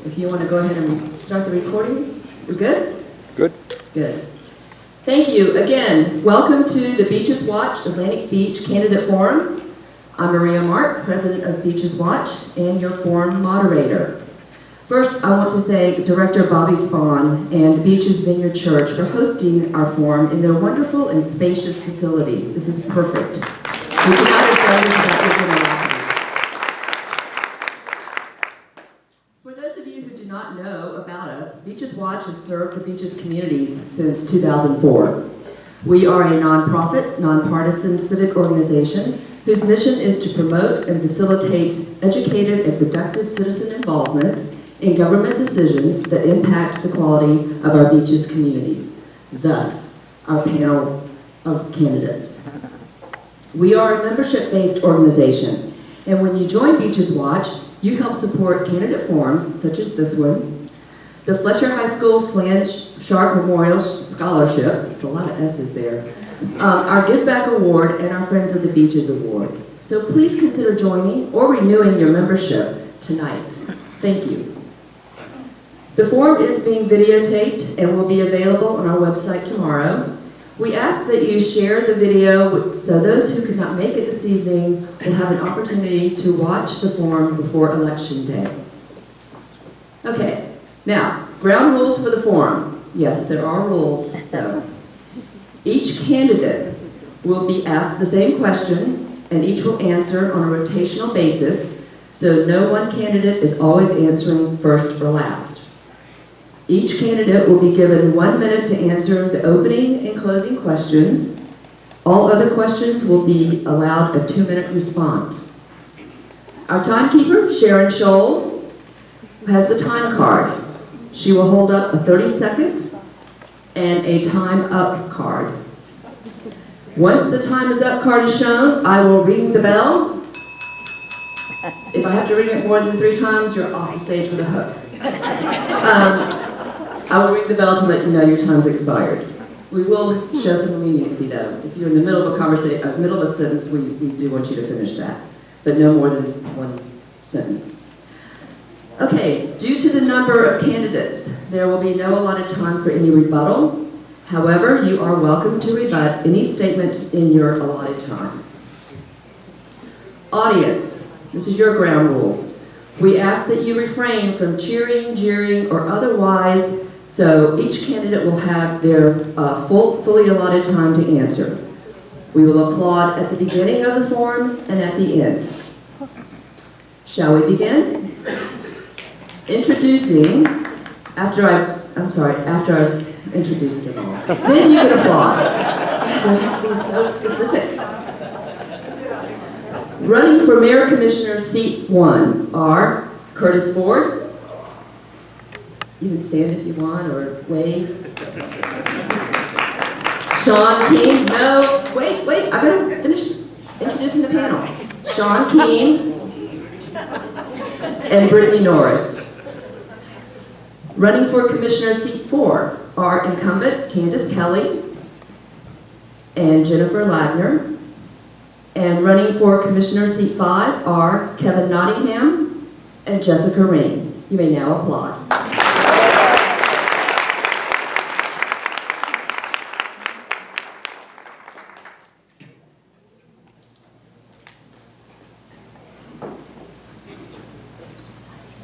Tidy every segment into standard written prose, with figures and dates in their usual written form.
if you want to go ahead and start the recording, we're good? Good. Good. Thank you. Again, welcome to the Beaches Watch Atlantic Beach Candidate Forum. I'm Maria Mark, President of Beaches Watch, and your forum moderator. First, I want to thank Director Bobby Spahn and the Beaches Vineyard Church for hosting our forum in their wonderful and spacious facility. This is perfect. We could not have done this without your generosity. For those of you who do not know about us, Beaches Watch has served the beaches communities since 2004. We are a nonprofit, nonpartisan civic organization whose mission is to promote and facilitate educated and productive citizen involvement in government decisions that impact the quality of our beaches communities, thus our panel of candidates. We are a membership-based organization, and when you join Beaches Watch, you help support candidate forums such as this one, the Fletcher High School Flange Sharp Memorial Scholarship, it's a lot of S's there, our Give Back Award, and our Friends of the Beaches Award. So please consider joining or renewing your membership tonight. Thank you. The forum is being videotaped and will be available on our website tomorrow. We ask that you share the video so those who could not make it this evening will have an opportunity to watch the forum before Election Day. Okay, now, ground rules for the forum. Yes, there are rules. So, each candidate will be asked the same question, and each will answer on a rotational basis, so no one candidate is always answering first or last. Each candidate will be given 1 minute to answer the opening and closing questions. All other questions will be allowed a 2-minute response. Our timekeeper, Sharon Scholl, has the time cards. She will hold up a 30-second and a time up card. Once the time is up card is shown, I will ring the bell. If I have to ring it more than 3 times, you're off the stage with a hook. I will ring the bell to let you know your time's expired. We will show some leniency though. If you're in the middle of a conversation, middle of a sentence, we do want you to finish that, but no more than 1 sentence. Okay, due to the number of candidates, there will be no allotted time for any rebuttal. However, you are welcome to rebut any statement in your allotted time. Audience, this is your ground rules. We ask that you refrain from cheering, jeering, or otherwise, so each candidate will have their fully allotted time to answer. We will applaud at the beginning of the forum and at the end. Shall we begin? Introducing, after I introduce them all. Then you can applaud. You don't have to be so specific. Running for Mayor Commissioner Seat 1 are Curtis Ford. You can stand if you want or wave. Sean Keane. No, wait, I gotta finish introducing the panel. Sean Keane and Brittany Norris. Running for Commissioner Seat 4 are incumbent Candace Kelly and Jennifer Lagner. And running for Commissioner Seat 5 are Kevin Nottingham and Jessica Ring. You may now applaud.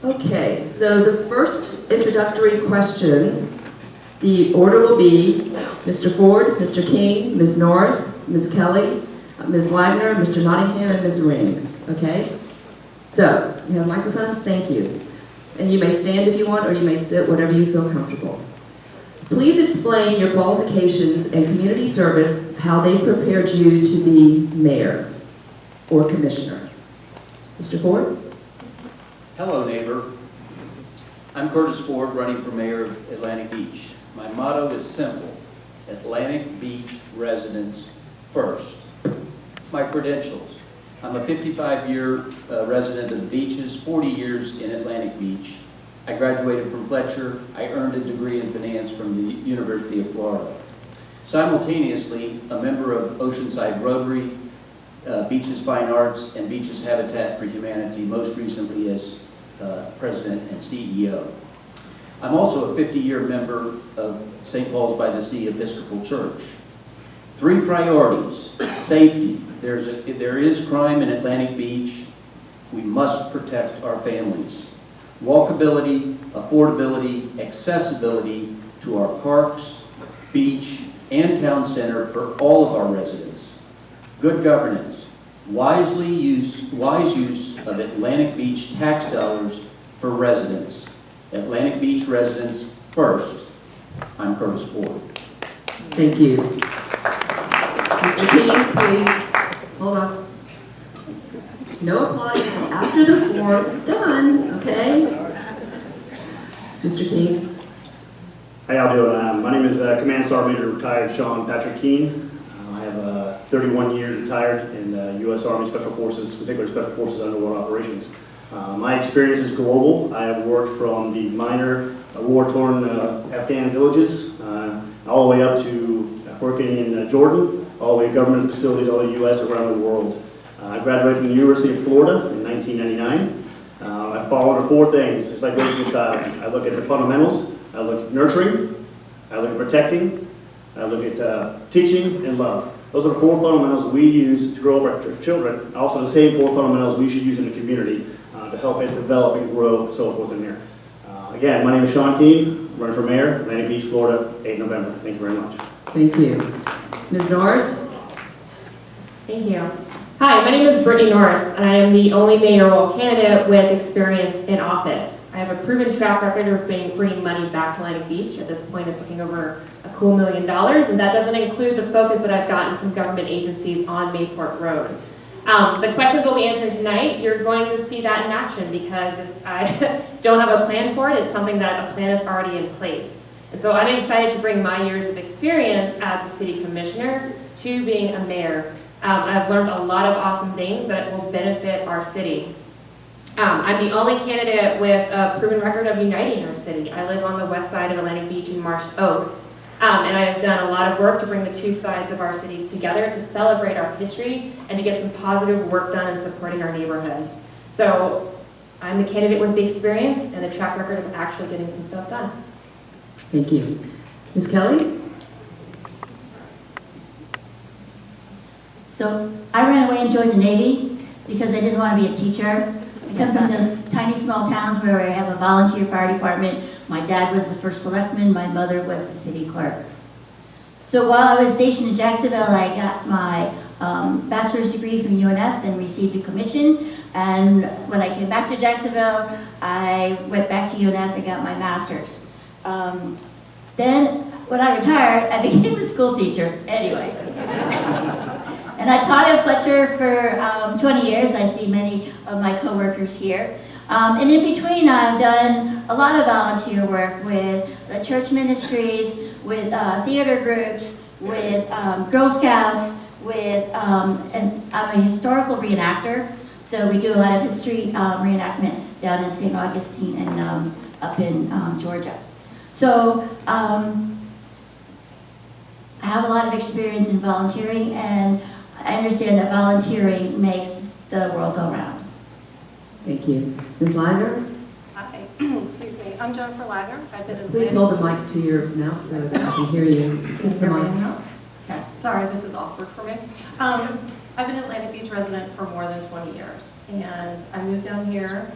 Okay, so the first introductory question, the order will be Mr. Ford, Mr. King, Ms. Norris, Ms. Kelly, Ms. Lagner, Mr. Nottingham, and Ms. Ring, okay? So, you have microphones? Thank you. And you may stand if you want, or you may sit, whatever you feel comfortable. Please explain your qualifications and community service, how they prepared you to be mayor or commissioner. Mr. Ford? Hello, neighbor. I'm Curtis Ford, running for mayor of Atlantic Beach. My motto is simple: Atlantic Beach residents first. My credentials: I'm a 55-year resident of the beaches, 40 years in Atlantic Beach. I graduated from Fletcher. I earned a degree in finance from the University of Florida. Simultaneously, a member of Oceanside Rotary, Beaches Fine Arts, and Beaches Habitat for Humanity, most recently as President and CEO. I'm also a 50-year member of St. Paul's by the Sea Episcopal Church. 3 priorities: safety. There is crime in Atlantic Beach. We must protect our families. Walkability, affordability, accessibility to our parks, beach, and town center for all of our residents. Good governance, wise use of Atlantic Beach tax dollars for residents. Atlantic Beach residents first. I'm Curtis Ford. Thank you. Mr. Keane, please. Hold on. No applauding until after the floor is done, okay? Mr. Keane. How y'all doing? My name is Command Sergeant Major retired Sean Patrick Keane. I have 31 years retired in the U.S. Army Special Forces, particularly Special Forces Underwater Operations. My experience is global. I have worked from the minor war-torn Afghan villages all the way up to working in Jordan, all the way to government facilities all the U.S. around the world. I graduated from the University of Florida in 1999. I followed 4 things. It's like raising a child. I look at the fundamentals. I look at nurturing. I look at protecting. I look at teaching and love. Those are the 4 fundamentals we use to grow up our children. Also, the same 4 fundamentals we should use in the community to help it develop and grow and so forth in there. Again, my name is Sean Keane. I'm running for mayor, Atlantic Beach, Florida, 8 November. Thank you very much. Thank you. Ms. Norris? Thank you. Hi, my name is Brittany Norris, and I am the only mayoral candidate with experience in office. I have a proven track record of bringing money back to Atlantic Beach. At this point, it's looking over a cool $1 million, and that doesn't include the focus that I've gotten from government agencies on Mayport Road. The questions we'll be answering tonight, you're going to see that in action, because if I don't have a plan for it, it's something that a plan is already in place. And so I'm excited to bring my years of experience as a city commissioner to being a mayor. I've learned a lot of awesome things that will benefit our city. I'm the only candidate with a proven record of uniting our city. I live on the west side of Atlantic Beach in Marsh Oaks, and I've done a lot of work to bring the 2 sides of our cities together to celebrate our history and to get some positive work done in supporting our neighborhoods. So I'm the candidate with the experience and the track record of actually getting some stuff done. Thank you. Ms. Kelly? So I ran away and joined the Navy because I didn't want to be a teacher. I come from those tiny small towns where I have a volunteer fire department. My dad was the first selectman, my mother was the city clerk. So while I was stationed in Jacksonville, I got my bachelor's degree from UNF and received a commission. And when I came back to Jacksonville, I went back to UNF and got my master's. Then when I retired, I became a school teacher anyway. And I taught at Fletcher for 20 years. I see many of my coworkers here. And in between, I've done a lot of volunteer work with the church ministries, with theater groups, with Girl Scouts, and I'm a historical reenactor. So we do a lot of history reenactment down in St. Augustine and up in Georgia. So I have a lot of experience in volunteering, and I understand that volunteering makes the world go round. Thank you. Ms. Lagner? Hi, excuse me. I'm Jennifer Lagner. I've been in Please hold the mic to your mouth so that I can hear you. Kiss the mic. Okay. Sorry, this is awkward for me. I've been an Atlantic Beach resident for more than 20 years, and I moved down here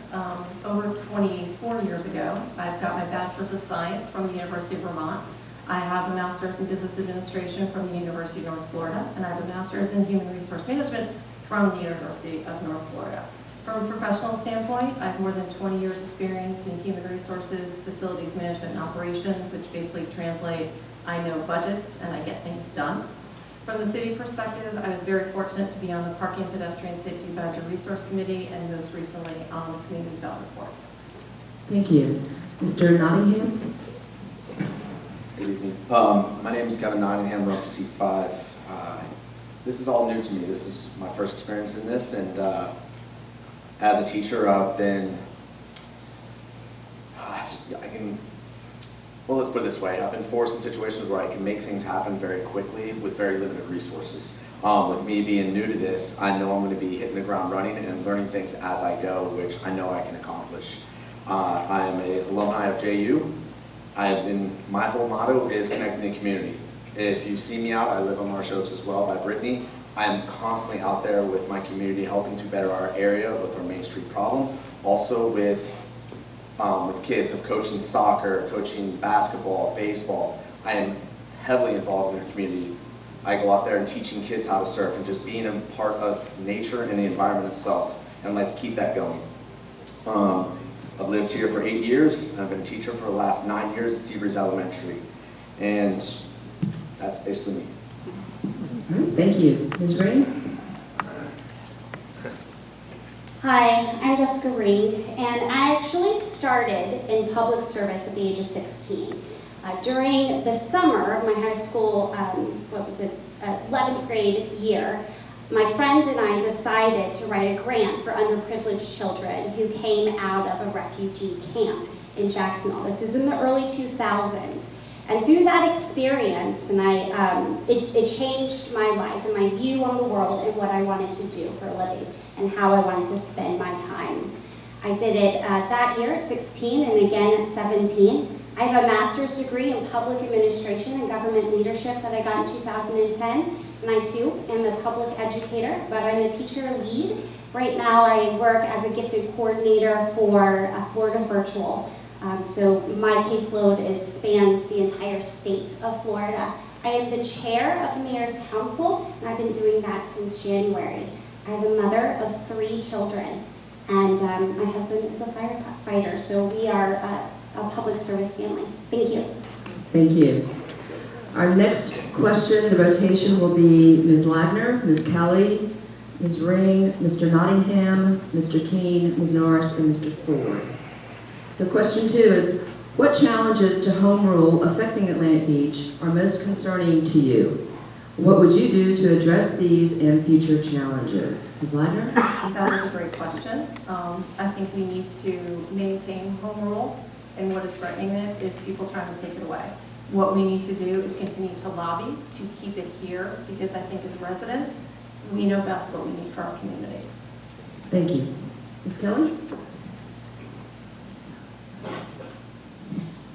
over 24 years ago. I've got my Bachelor's of Science from the University of Vermont. I have a Master's in Business Administration from the University of North Florida, and I have a Master's in Human Resource Management from the University of North Florida. From a professional standpoint, I have more than 20 years experience in human resources, facilities management, and operations, which basically translate, I know budgets and I get things done. From the city perspective, I was very fortunate to be on the Parking and Pedestrian Safety Advisory Resource Committee and most recently on the Community Development Board. Thank you. Mr. Nottingham? Good evening. My name is Kevin Nottingham, run for seat 5. This is all new to me. This is my first experience in this, and as a teacher, I've been, well, let's put it this way. I've been forced in situations where I can make things happen very quickly with very limited resources. With me being new to this, I know I'm going to be hitting the ground running and learning things as I go, which I know I can accomplish. I am an alumni of JU. My whole motto is connecting the community. If you see me out, I live on Marsh Oaks as well by Brittany. I'm constantly out there with my community helping to better our area with our Main Street problem. Also with kids of coaching soccer, coaching basketball, baseball. I am heavily involved in the community. I go out there and teaching kids how to surf and just being a part of nature and the environment itself. And I'd like to keep that going. I've lived here for 8 years, and I've been a teacher for the last 9 years at Seabreeze Elementary. And that's basically me. All right, thank you. Ms. Ring? Hi, I'm Jessica Ring, and I actually started in public service at the age of 16. During the summer of my high school, 11th grade year, my friend and I decided to write a grant for underprivileged children who came out of a refugee camp in Jacksonville. This is in the early 2000s. And through that experience, and it changed my life and my view on the world and what I wanted to do for a living and how I wanted to spend my time. I did it that year at 16 and again at 17. I have a master's degree in public administration and government leadership that I got in 2010. And I too am a public educator, but I'm a teacher lead. Right now I work as a gifted coordinator for Florida Virtual. So my caseload spans the entire state of Florida. I am the chair of the Mayor's Council, and I've been doing that since January. I have a mother of 3 children, and my husband is a firefighter, so we are a public service family. Thank you. Thank you. Our next question, the rotation will be Ms. Lagner, Ms. Kelly, Ms. Ring, Mr. Nottingham, Mr. Keane, Ms. Norris, and Mr. Ford. So question 2 is, what challenges to home rule affecting Atlantic Beach are most concerning to you? What would you do to address these and future challenges? Ms. Lagner? That is a great question. I think we need to maintain home rule, and what is threatening it is people trying to take it away. What we need to do is continue to lobby to keep it here, because I think as residents, we know best what we need for our community. Thank you. Ms. Kelly?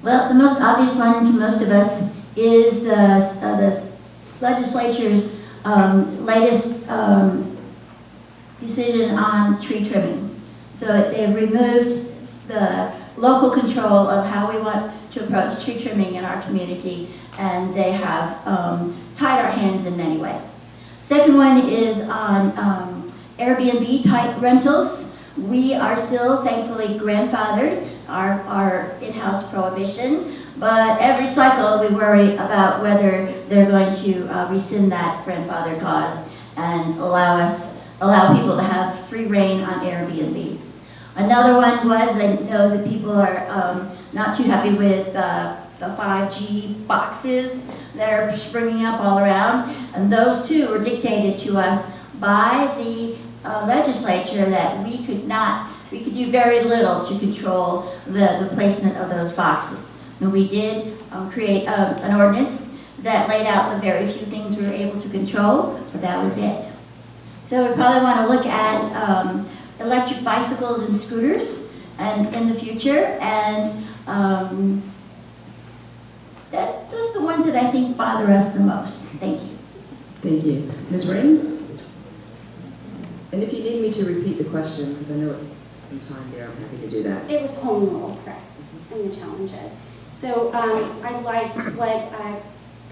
Well, the most obvious one to most of us is the legislature's latest decision on tree trimming. So they've removed the local control of how we want to approach tree trimming in our community, and they have tied our hands in many ways. Second one is on Airbnb type rentals. We are still thankfully grandfathered, our in-house prohibition, but every cycle we worry about whether they're going to rescind that grandfather clause and allow people to have free reign on Airbnbs. Another one was, I know that people are not too happy with the 5G boxes that are springing up all around, and those too were dictated to us by the legislature that we could do very little to control the placement of those boxes. And we did create an ordinance that laid out the very few things we were able to control, but that was it. So we probably want to look at electric bicycles and scooters and in the future, and those are the ones that I think bother us the most. Thank you. Thank you. Ms. Ring? And if you need me to repeat the question, because I know it's some time there, I'm happy to do that. It was home rule, correct, and the challenges. So I liked what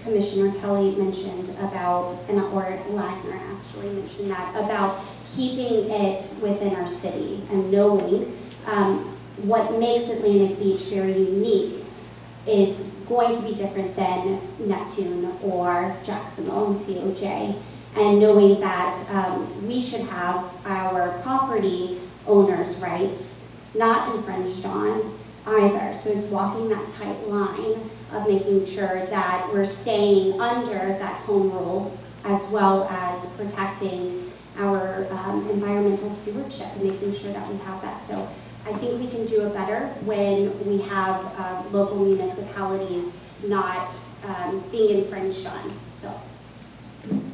Commissioner Kelly mentioned about, or Lagner actually mentioned that, about keeping it within our city and knowing what makes Atlantic Beach very unique is going to be different than Neptune or Jacksonville and COJ. And knowing that we should have our property owners' rights not infringed on either. So it's walking that tight line of making sure that we're staying under that home rule, as well as protecting our environmental stewardship and making sure that we have that. So I think we can do it better when we have local municipalities not being infringed on. So.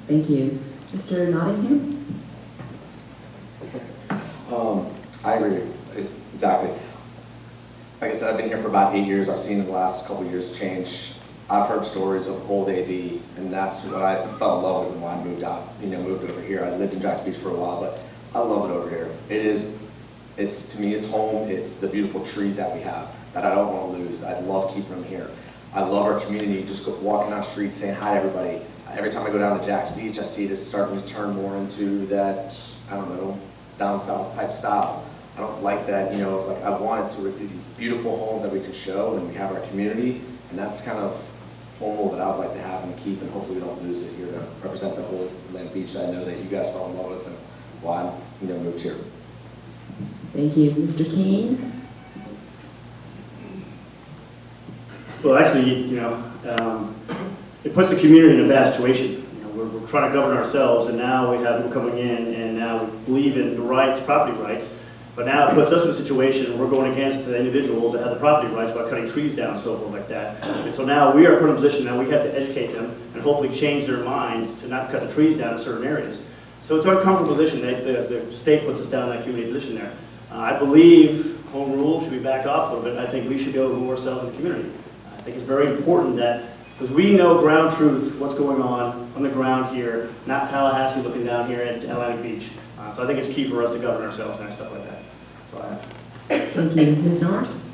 Thank you. Mr. Nottingham? I agree, exactly. like I said, I've been here for about 8 years. I've seen the last couple of years change. I've heard stories of old AB, and that's what I fell in love with when I moved out, moved over here. I lived in Jack's Beach for a while, but I love it over here. To me, it's home. It's the beautiful trees that we have that I don't want to lose. I love keeping them here. I love our community, just walking down the street, saying hi to everybody. Every time I go down to Jack's Beach, I see it is starting to turn more into that, I don't know, down south type style. I don't like that, it's like I want it to be these beautiful homes that we can show, and we have our community, and that's kind of home rule that I would like to have and keep, and hopefully we don't lose it here to represent the whole Atlantic Beach that I know that you guys fell in love with and why I moved here. Thank you. Mr. Keane? Well, actually, it puts the community in a bad situation. We're trying to govern ourselves, and now we have them coming in, and now we believe in the rights, property rights, but now it puts us in a situation where we're going against the individuals that have the property rights by cutting trees down and so forth like that. And so now we are put in a position now we have to educate them and hopefully change their minds to not cut the trees down in certain areas. So it's an uncomfortable position. The state puts us down in that community position there. I believe home rule should be backed off a little bit. I think we should be able to move ourselves in the community. I think it's very important that, because we know ground truth, what's going on the ground here, not Tallahassee looking down here at Atlantic Beach. So I think it's key for us to govern ourselves and stuff like that. That's all I have. Thank you. Ms. Norris?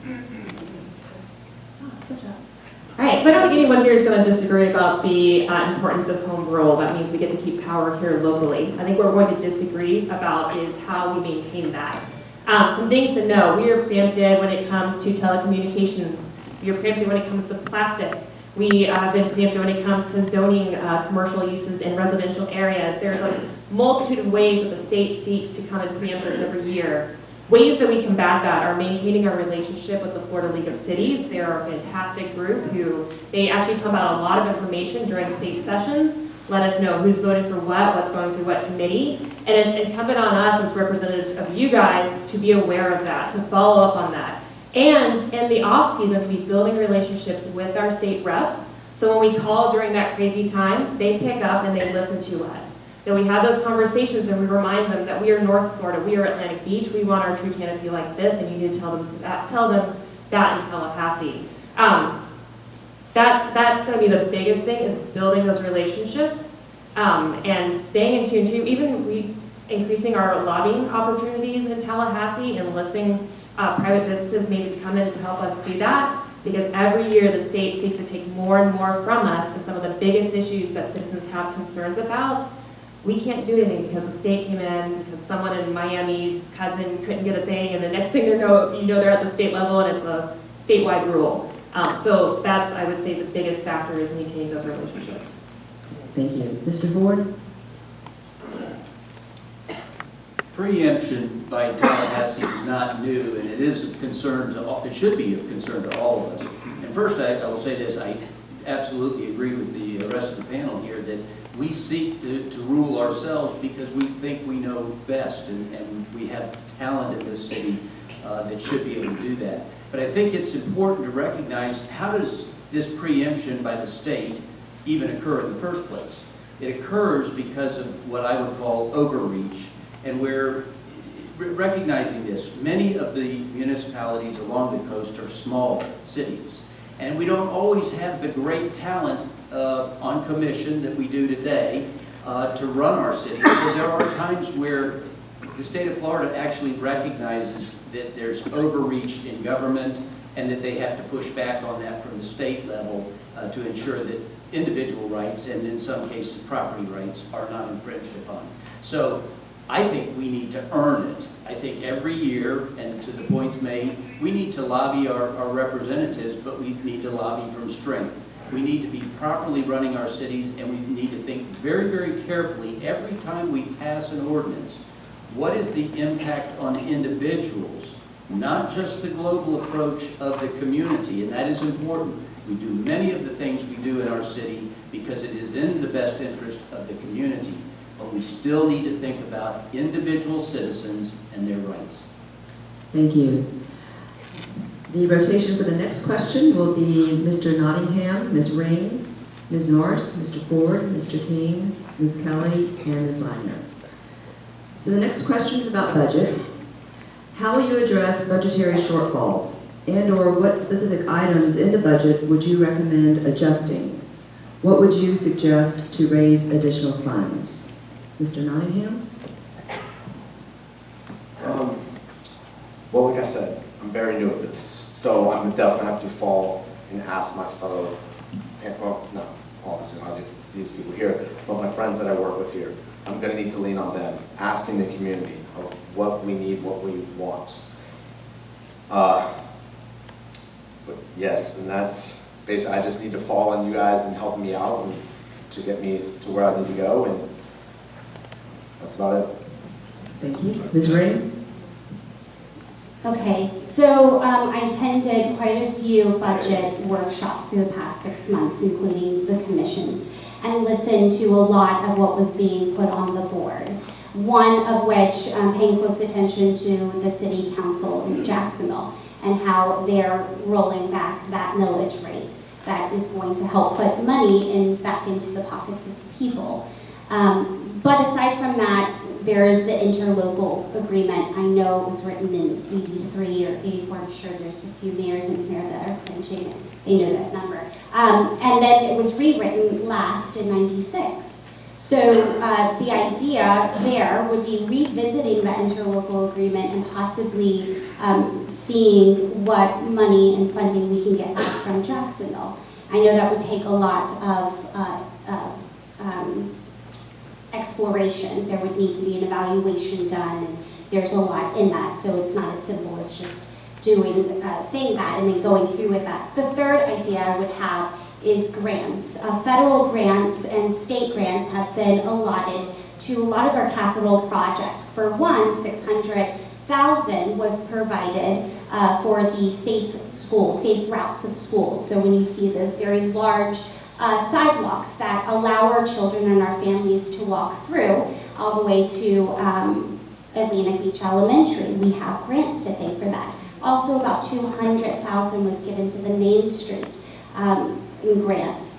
All right, so I don't think anyone here is going to disagree about the importance of home rule. That means we get to keep power here locally. I think what we're going to disagree about is how we maintain that. Some things to know. We are preempted when it comes to telecommunications. We are preempted when it comes to plastic. We have been preempted when it comes to zoning commercial uses in residential areas. There's a multitude of ways that the state seeks to come and preempt us every year. Ways that we combat that are maintaining our relationship with the Florida League of Cities. They are a fantastic group who, they actually pump out a lot of information during state sessions, let us know who's voting for what's going through what committee, and it's incumbent on us as representatives of you guys to be aware of that, to follow up on that. And in the off season, to be building relationships with our state reps. So when we call during that crazy time, they pick up and they listen to us. That we have those conversations and we remind them that we are North Florida, we are Atlantic Beach, we want our tree canopy like this, and you need to tell them that in Tallahassee. That's going to be the biggest thing, is building those relationships and staying in tune to even increasing our lobbying opportunities in Tallahassee and enlisting private businesses maybe to come in to help us do that, because every year the state seeks to take more and more from us, and some of the biggest issues that citizens have concerns about, we can't do anything because the state came in, because someone in Miami's cousin couldn't get a thing, and the next thing they're at the state level and it's a statewide rule. So that's, I would say, the biggest factor is maintaining those relationships. Thank you. Mr. Ford? Preemption by Tallahassee is not new, and it is of concern to all, it should be of concern to all of us. And first, I will say this, I absolutely agree with the rest of the panel here that we seek to rule ourselves because we think we know best, and we have talent in this city that should be able to do that. But I think it's important to recognize, how does this preemption by the state even occur in the first place? It occurs because of what I would call overreach. And we're recognizing this. Many of the municipalities along the coast are small cities. And we don't always have the great talent on commission that we do today to run our cities. So there are times where the state of Florida actually recognizes that there's overreach in government and that they have to push back on that from the state level to ensure that individual rights, and in some cases property rights, are not infringed upon. So I think we need to earn it. I think every year, and to the points made, we need to lobby our representatives, but we need to lobby from strength. We need to be properly running our cities, and we need to think very, very carefully every time we pass an ordinance. What is the impact on individuals, not just the global approach of the community, and that is important. We do many of the things we do in our city because it is in the best interest of the community. But we still need to think about individual citizens and their rights. Thank you. The rotation for the next question will be Mr. Nottingham, Ms. Ring, Ms. Norris, Mr. Ford, Mr. King, Ms. Kelly, and Ms. Lagner. So the next question is about budget. How will you address budgetary shortfalls And/or what specific items in the budget would you recommend adjusting? What would you suggest to raise additional funds? Mr. Nottingham? Well, like I said, I'm very new at this, so I'm definitely have to fall and ask my fellow, well, no, obviously not these people here, but my friends that I work with here. I'm going to need to lean on them, asking the community of what we need, what we want. But yes, and that's basically, I just need to fall on you guys and help me out and to get me to where I need to go, and that's about it. Thank you. Ms. Ring? Okay, so I attended quite a few budget workshops through the past 6 months, including the commissions, and listened to a lot of what was being put on the board. One of which, paying close attention to the city council in Jacksonville and how they're rolling back that millage rate that is going to help put money back into the pockets of the people. But aside from that, there is the interlocal agreement. I know it was written in 83 or 84. I'm sure there's a few mayors in here that are pinching it. They know that number. And then it was rewritten last in 96. So the idea there would be revisiting that interlocal agreement and possibly seeing what money and funding we can get back from Jacksonville. I know that would take a lot of exploration. There would need to be an evaluation done, and there's a lot in that, so it's not as simple as just doing, saying that and then going through with that. The third idea I would have is grants. Federal grants and state grants have been allotted to a lot of our capital projects. For one, $600,000 was provided for the safe routes of schools. So when you see those very large sidewalks that allow our children and our families to walk through all the way to Atlantic Beach Elementary, we have grants to pay for that. Also, about $200,000 was given to the Main Street in grants,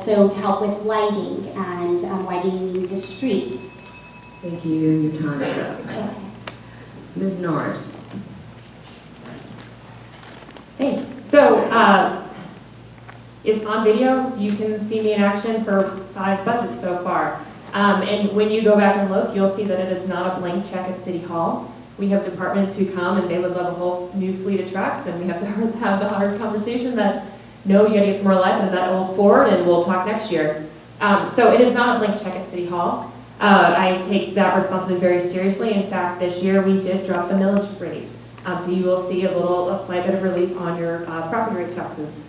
so to help with lighting and widening the streets. Thank you. Your time is up. Okay. Ms. Norris? Thanks. So it's on video. You can see me in action for 5 budgets so far. And when you go back and look, you'll see that it is not a blank check at City Hall. We have departments who come and they would love a whole new fleet of trucks, and we have to have the hard conversation that, no, you gotta get some more life into that old Ford and we'll talk next year. So it is not a blank check at City Hall. I take that responsibility very seriously. In fact, this year we did drop the millage rate. So you will see a slight bit of relief on your property rate taxes.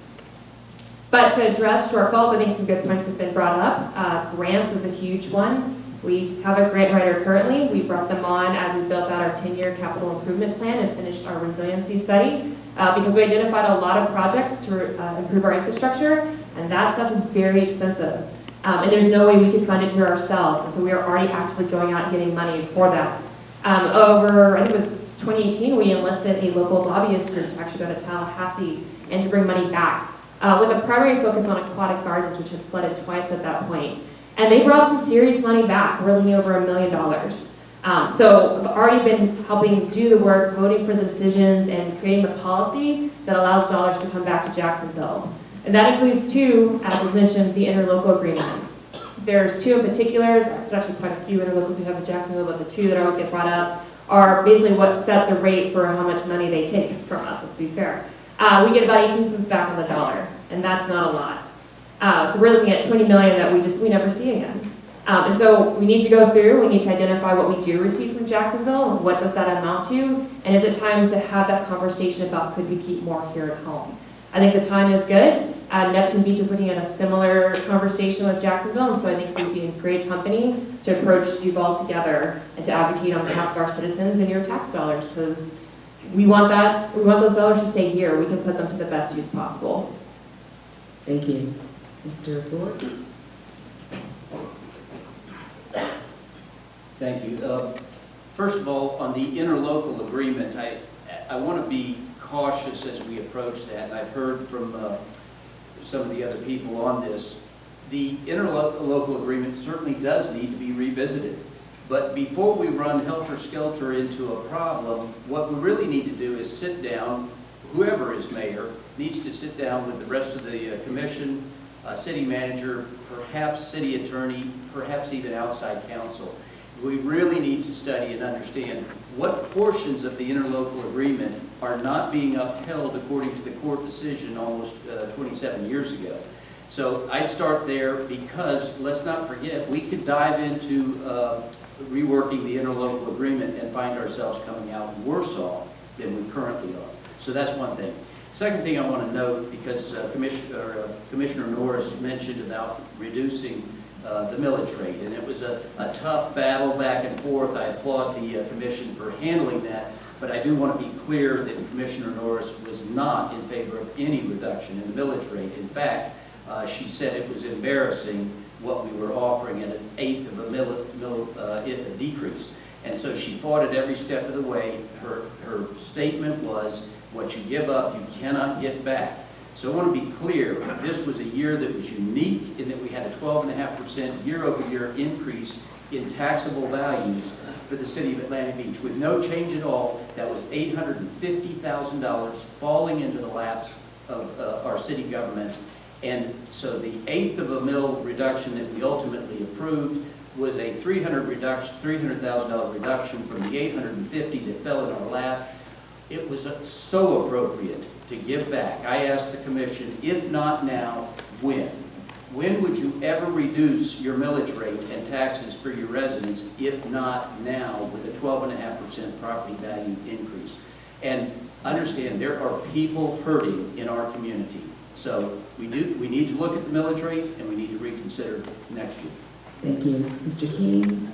But to address shortfalls, I think some good points have been brought up. Grants is a huge one. We have a grant writer currently. We brought them on as we built out our 10-year capital improvement plan and finished our resiliency study because we identified a lot of projects to improve our infrastructure, and that stuff is very expensive. And there's no way we could fund it here ourselves, and so we are already actively going out and getting monies for that. Over, I think it was 2018, we enlisted a local lobbyist group to actually go to Tallahassee and to bring money back with a primary focus on aquatic gardens, which had flooded twice at that point. And they brought some serious money back, really over $1 million. So I've already been helping do the work, voting for the decisions, and creating the policy that allows dollars to come back to Jacksonville. And that includes 2, as was mentioned, the interlocal agreement. There's 2 in particular. There's actually quite a few interlocals we have in Jacksonville, but the 2 that always get brought up are basically what set the rate for how much money they take from us, let's be fair. We get about 18 cents back on the dollar, and that's not a lot. So we're looking at $20 million that we never see again. And so we need to go through, we need to identify what we do receive from Jacksonville, and what does that amount to, and is it time to have that conversation about could we keep more here at home? I think the time is good. Neptune Beach is looking at a similar conversation with Jacksonville, and so I think we'd be in great company to approach Duval together and to advocate on behalf of our citizens and your tax dollars, because we want those dollars to stay here. We can put them to the best use possible. Thank you. Mr. Ford? Thank you. First of all, on the interlocal agreement, I want to be cautious as we approach that. And I've heard from some of the other people on this. The interlocal agreement certainly does need to be revisited. But before we run helter-skelter into a problem, what we really need to do is sit down whoever is mayor needs to sit down with the rest of the commission, city manager, perhaps city attorney, perhaps even outside counsel. We really need to study and understand what portions of the interlocal agreement are not being upheld according to the court decision almost 27 years ago. So I'd start there, because let's not forget, we could dive into reworking the interlocal agreement and find ourselves coming out worse off than we currently are. So that's one thing. Second thing I want to note, because Commissioner Norris mentioned about reducing the millage rate, and it was a tough battle back and forth. I applaud the commission for handling that, but I do want to be clear that Commissioner Norris was not in favor of any reduction in the millage rate. In fact, she said it was embarrassing what we were offering at an eighth of a decrease. And so she fought it every step of the way. Her statement was, what you give up, you cannot get back. So I want to be clear, this was a year that was unique in that we had a 12.5% year-over-year increase in taxable values for the city of Atlantic Beach. With no change at all, that was $850,000 falling into the laps of our city government. And so the eighth of a mil reduction that we ultimately approved was a $300,000 reduction from the $850,000 that fell in our lap. It was so appropriate to give back. I asked the commission, if not now, when? When would you ever reduce your millage rate and taxes for your residents, if not now, with a 12.5% property value increase? And understand, there are people hurting in our community. So we need to look at the millage rate, and we need to reconsider next year. Thank you. Mr. Keane?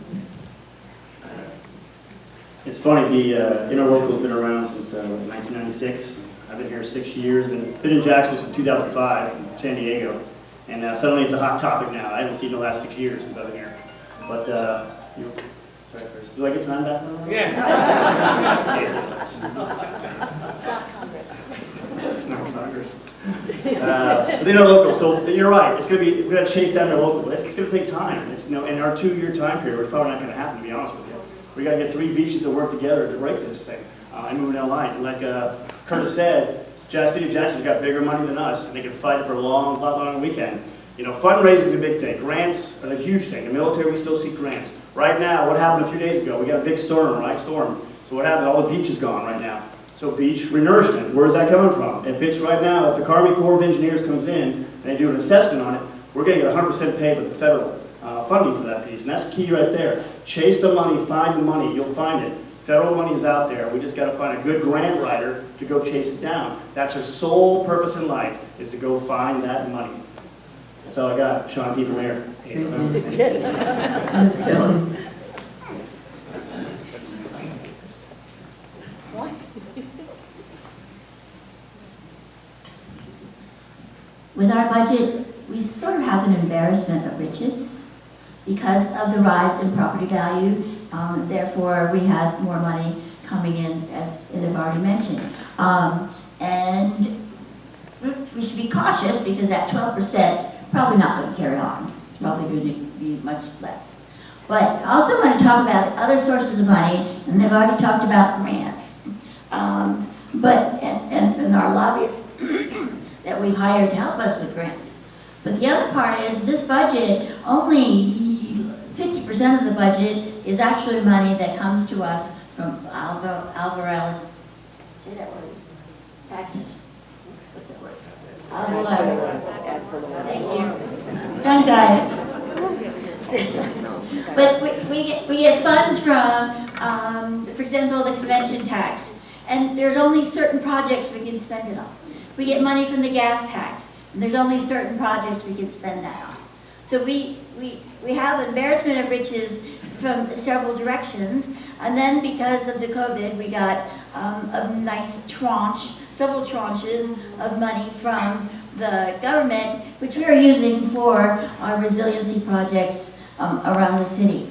It's funny, the interlocal's been around since 1996. I've been here 6 years, been in Jackson since 2005, in San Diego, and suddenly it's a hot topic now. I haven't seen it the last 6 years since I've been here. But, sorry, Chris, do I get time back now? Yeah. It's not Congress. It's not Congress. But the interlocal, so you're right, we're going to chase down interlocal, but it's going to take time. It's, in our 2-year time period, it's probably not going to happen, to be honest with you. We got to get 3 beaches to work together to break this thing and move down the line. And like Curtis said, City of Jackson's got bigger money than us, and they can fight it for a lot longer weekend. Fundraising is a big thing. Grants are a huge thing. In the military, we still see grants. Right now, what happened a few days ago? We got a big storm, right? So what happened? All the beach is gone right now. So beach renourishment, where's that coming from? If the Army Corps of Engineers comes in and they do an assessment on it, we're going to get 100% paid with the federal funding for that piece. And that's key right there. Chase the money, find the money, you'll find it. Federal money is out there. We just got to find a good grant writer to go chase it down. That's her sole purpose in life, is to go find that money. That's all I got. Sean P. for mayor. Thank you. Ms. Kelly? With our budget, we sort of have an embarrassment of riches because of the rise in property value. Therefore, we had more money coming in, as I've already mentioned. And we should be cautious because that 12% is probably not going to carry on. It's probably going to be much less. But I also want to talk about other sources of money, and they've already talked about grants. And our lobbyists that we've hired to help us with grants. But the other part is this budget, only 50% of the budget is actually money that comes to us from Alvarell. Say that word. Taxes. What's that word? Thank you. Tongue-tied. But we get funds from, for example, the convention tax. And there's only certain projects we can spend it on. We get money from the gas tax, and there's only certain projects we can spend that on. So we have embarrassment of riches from several directions, and then because of the COVID, we got a nice tranche, several tranches of money from the government, which we are using for our resiliency projects around the city.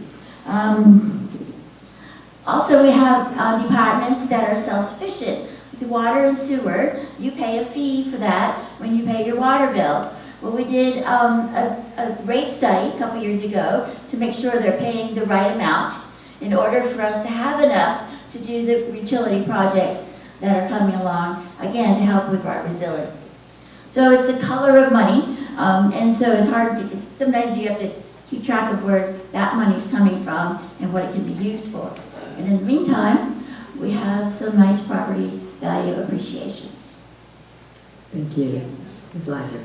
Also, we have departments that are self-sufficient. The water and sewer, you pay a fee for that when you pay your water bill. Well, we did a rate study a couple years ago to make sure they're paying the right amount in order for us to have enough to do the utility projects that are coming along again, to help with our resiliency. So it's the color of money, and so it's hard to, sometimes you have to keep track of where that money is coming from and what it can be used for. And in the meantime, we have some nice property value appreciations. Thank you. Ms. Lagner.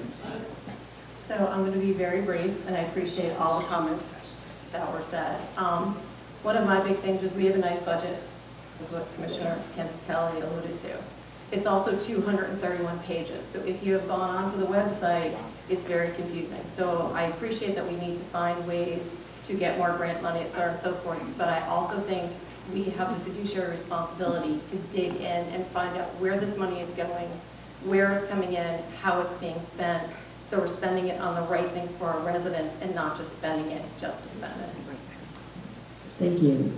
So I'm going to be very brief, and I appreciate all the comments that were said. One of my big things is we have a nice budget, with what Commissioner Candace Kelly alluded to. It's also 231 pages, so if you have gone onto the website, it's very confusing. So I appreciate that we need to find ways to get more grant money, et cetera, and so forth, but I also think we have a fiduciary responsibility to dig in and find out where this money is going, where it's coming in, how it's being spent, so we're spending it on the right things for our residents and not just spending it just to spend it. Thank you.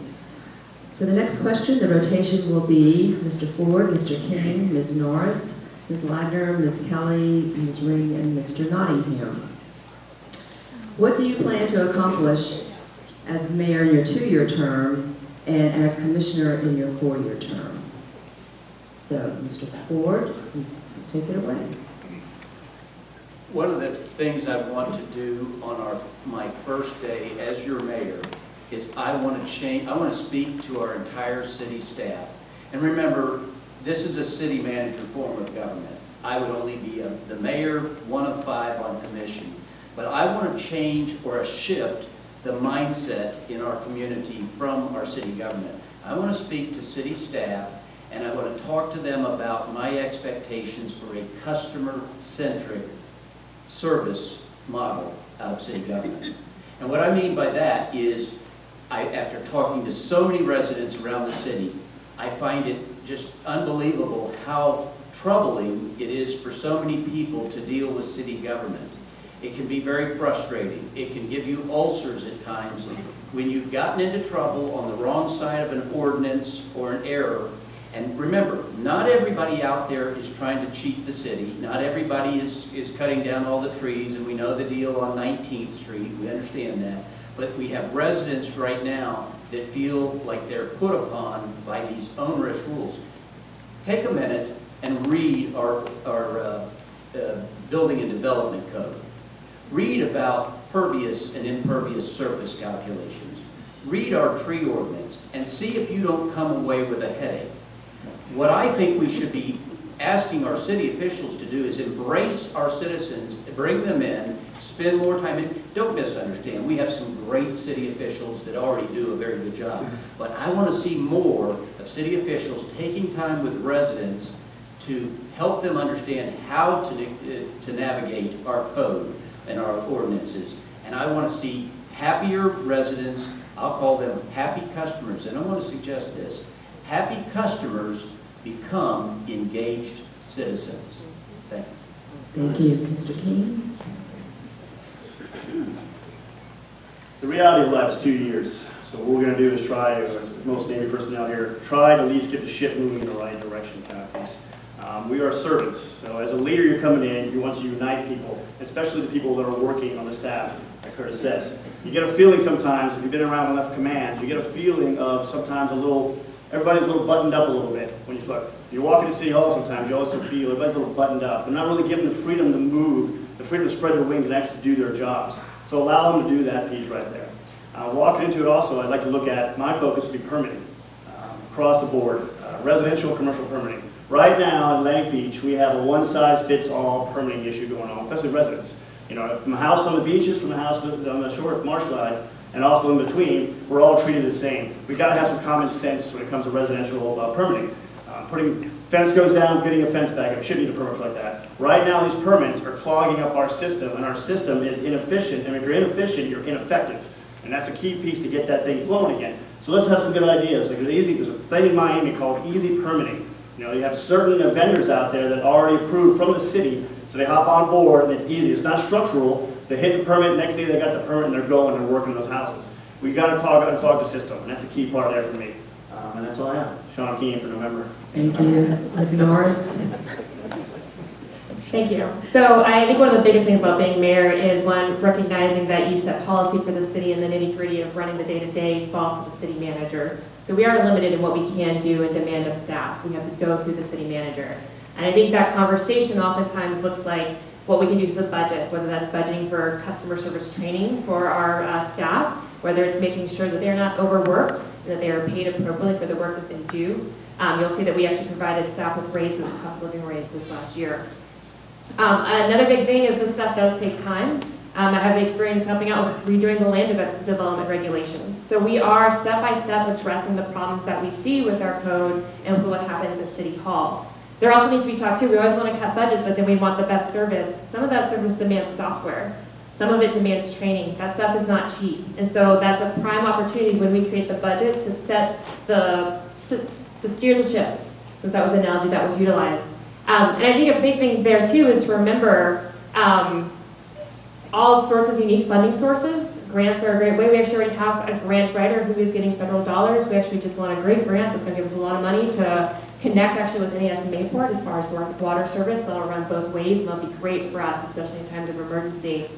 For the next question, the rotation will be Mr. Ford, Mr. King, Ms. Norris, Ms. Lagner, Ms. Kelly, Ms. Ring, and Mr. Nottingham. What do you plan to accomplish as mayor in your 2-year term and as commissioner in your 4-year term? So, Mr. Ford, take it away. One of the things I want to do on my first day as your mayor is I want to speak to our entire city staff. And remember, this is a city manager form of government. I would only be the mayor, one of 5 on commission. But I want to change or shift the mindset in our community from our city government. I want to speak to city staff, and I want to talk to them about my expectations for a customer-centric service model out of city government. And what I mean by that is, after talking to so many residents around the city, I find it just unbelievable how troubling it is for so many people to deal with city government. It can be very frustrating. It can give you ulcers at times when you've gotten into trouble on the wrong side of an ordinance or an error. And remember, not everybody out there is trying to cheat the city. Not everybody is cutting down all the trees, and we know the deal on 19th Street. We understand that. But we have residents right now that feel like they're put upon by these onerous rules. Take a minute and read our building and development code. Read about pervious and impervious surface calculations. Read our tree ordinance and see if you don't come away with a headache. What I think we should be asking our city officials to do is embrace our citizens, bring them in, spend more time in. Don't misunderstand, we have some great city officials that already do a very good job. But I want to see more of city officials taking time with residents to help them understand how to navigate our code and our ordinances. And I want to see happier residents. I'll call them happy customers. And I want to suggest this. Happy customers become engaged citizens. Thank you. Thank you. Mr. King? The reality of life is 2 years. So what we're going to do is try, as most Navy personnel here, try to at least get the ship moving in the right direction kind of piece. We are servants. So as a leader, you're coming in, you want to unite people, especially the people that are working on the staff, like Curtis says. You get a feeling sometimes, if you've been around enough commands, you get a feeling of sometimes everybody's a little buttoned up a little bit when you start. You walk into City Hall sometimes, you also feel everybody's a little buttoned up. They're not really given the freedom to move, the freedom to spread their wings and actually do their jobs. So allow them to do that piece right there. Walking into it also, I'd like to look at, my focus would be permitting across the board, residential, commercial permitting. Right now in Atlantic Beach, we have a one-size-fits-all permitting issue going on, especially residents. You know, from a house on the beaches, from a house on the shore marsh side, and also in between, we're all treated the same. We've got to have some common sense when it comes to residential permitting. Fence goes down, getting a fence back up, shouldn't need a permit like that. Right now, these permits are clogging up our system, and our system is inefficient. And if you're inefficient, you're ineffective. And that's a key piece to get that thing flowing again. So let's have some good ideas. Like there's a thing in Miami called easy permitting. You know, you have certain vendors out there that already approved from the city, so they hop on board and it's easy. It's not structural. They hit the permit, next day they got the permit and they're going and they're working those houses. We've got to unclog the system, and that's a key part there for me. And that's all I have. Sean Keane for November. Thank you. Ms. Norris? Thank you. So I think one of the biggest things about being mayor is, one, recognizing that you set policy for the city, and the nitty-gritty of running the day-to-day falls to the city manager. So we are limited in what we can do and demand of staff. We have to go through the city manager. And I think that conversation oftentimes looks like what we can do for the budget, whether that's budgeting for customer service training for our staff, whether it's making sure that they're not overworked, that they are paid appropriately for the work that they do. You'll see that we actually provided staff with raises, cost of living raise this last year. Another big thing is this stuff does take time. I have the experience helping out with redoing the land development regulations. So we are step by step addressing the problems that we see with our code and with what happens at City Hall. There also needs to be talked to. We always want to cut budgets, but then we want the best service. Some of that service demands software. Some of it demands training. That stuff is not cheap. And so that's a prime opportunity when we create the budget to set to steer the ship, since that was an analogy that was utilized. And I think a big thing there too is to remember all sorts of unique funding sources. Grants are a great way. We actually already have a grant writer who is getting federal dollars. We actually just won a great grant that's going to give us a lot of money to connect actually with NAS and Mayport as far as water service. That'll run both ways, and that'll be great for us, especially in times of emergency.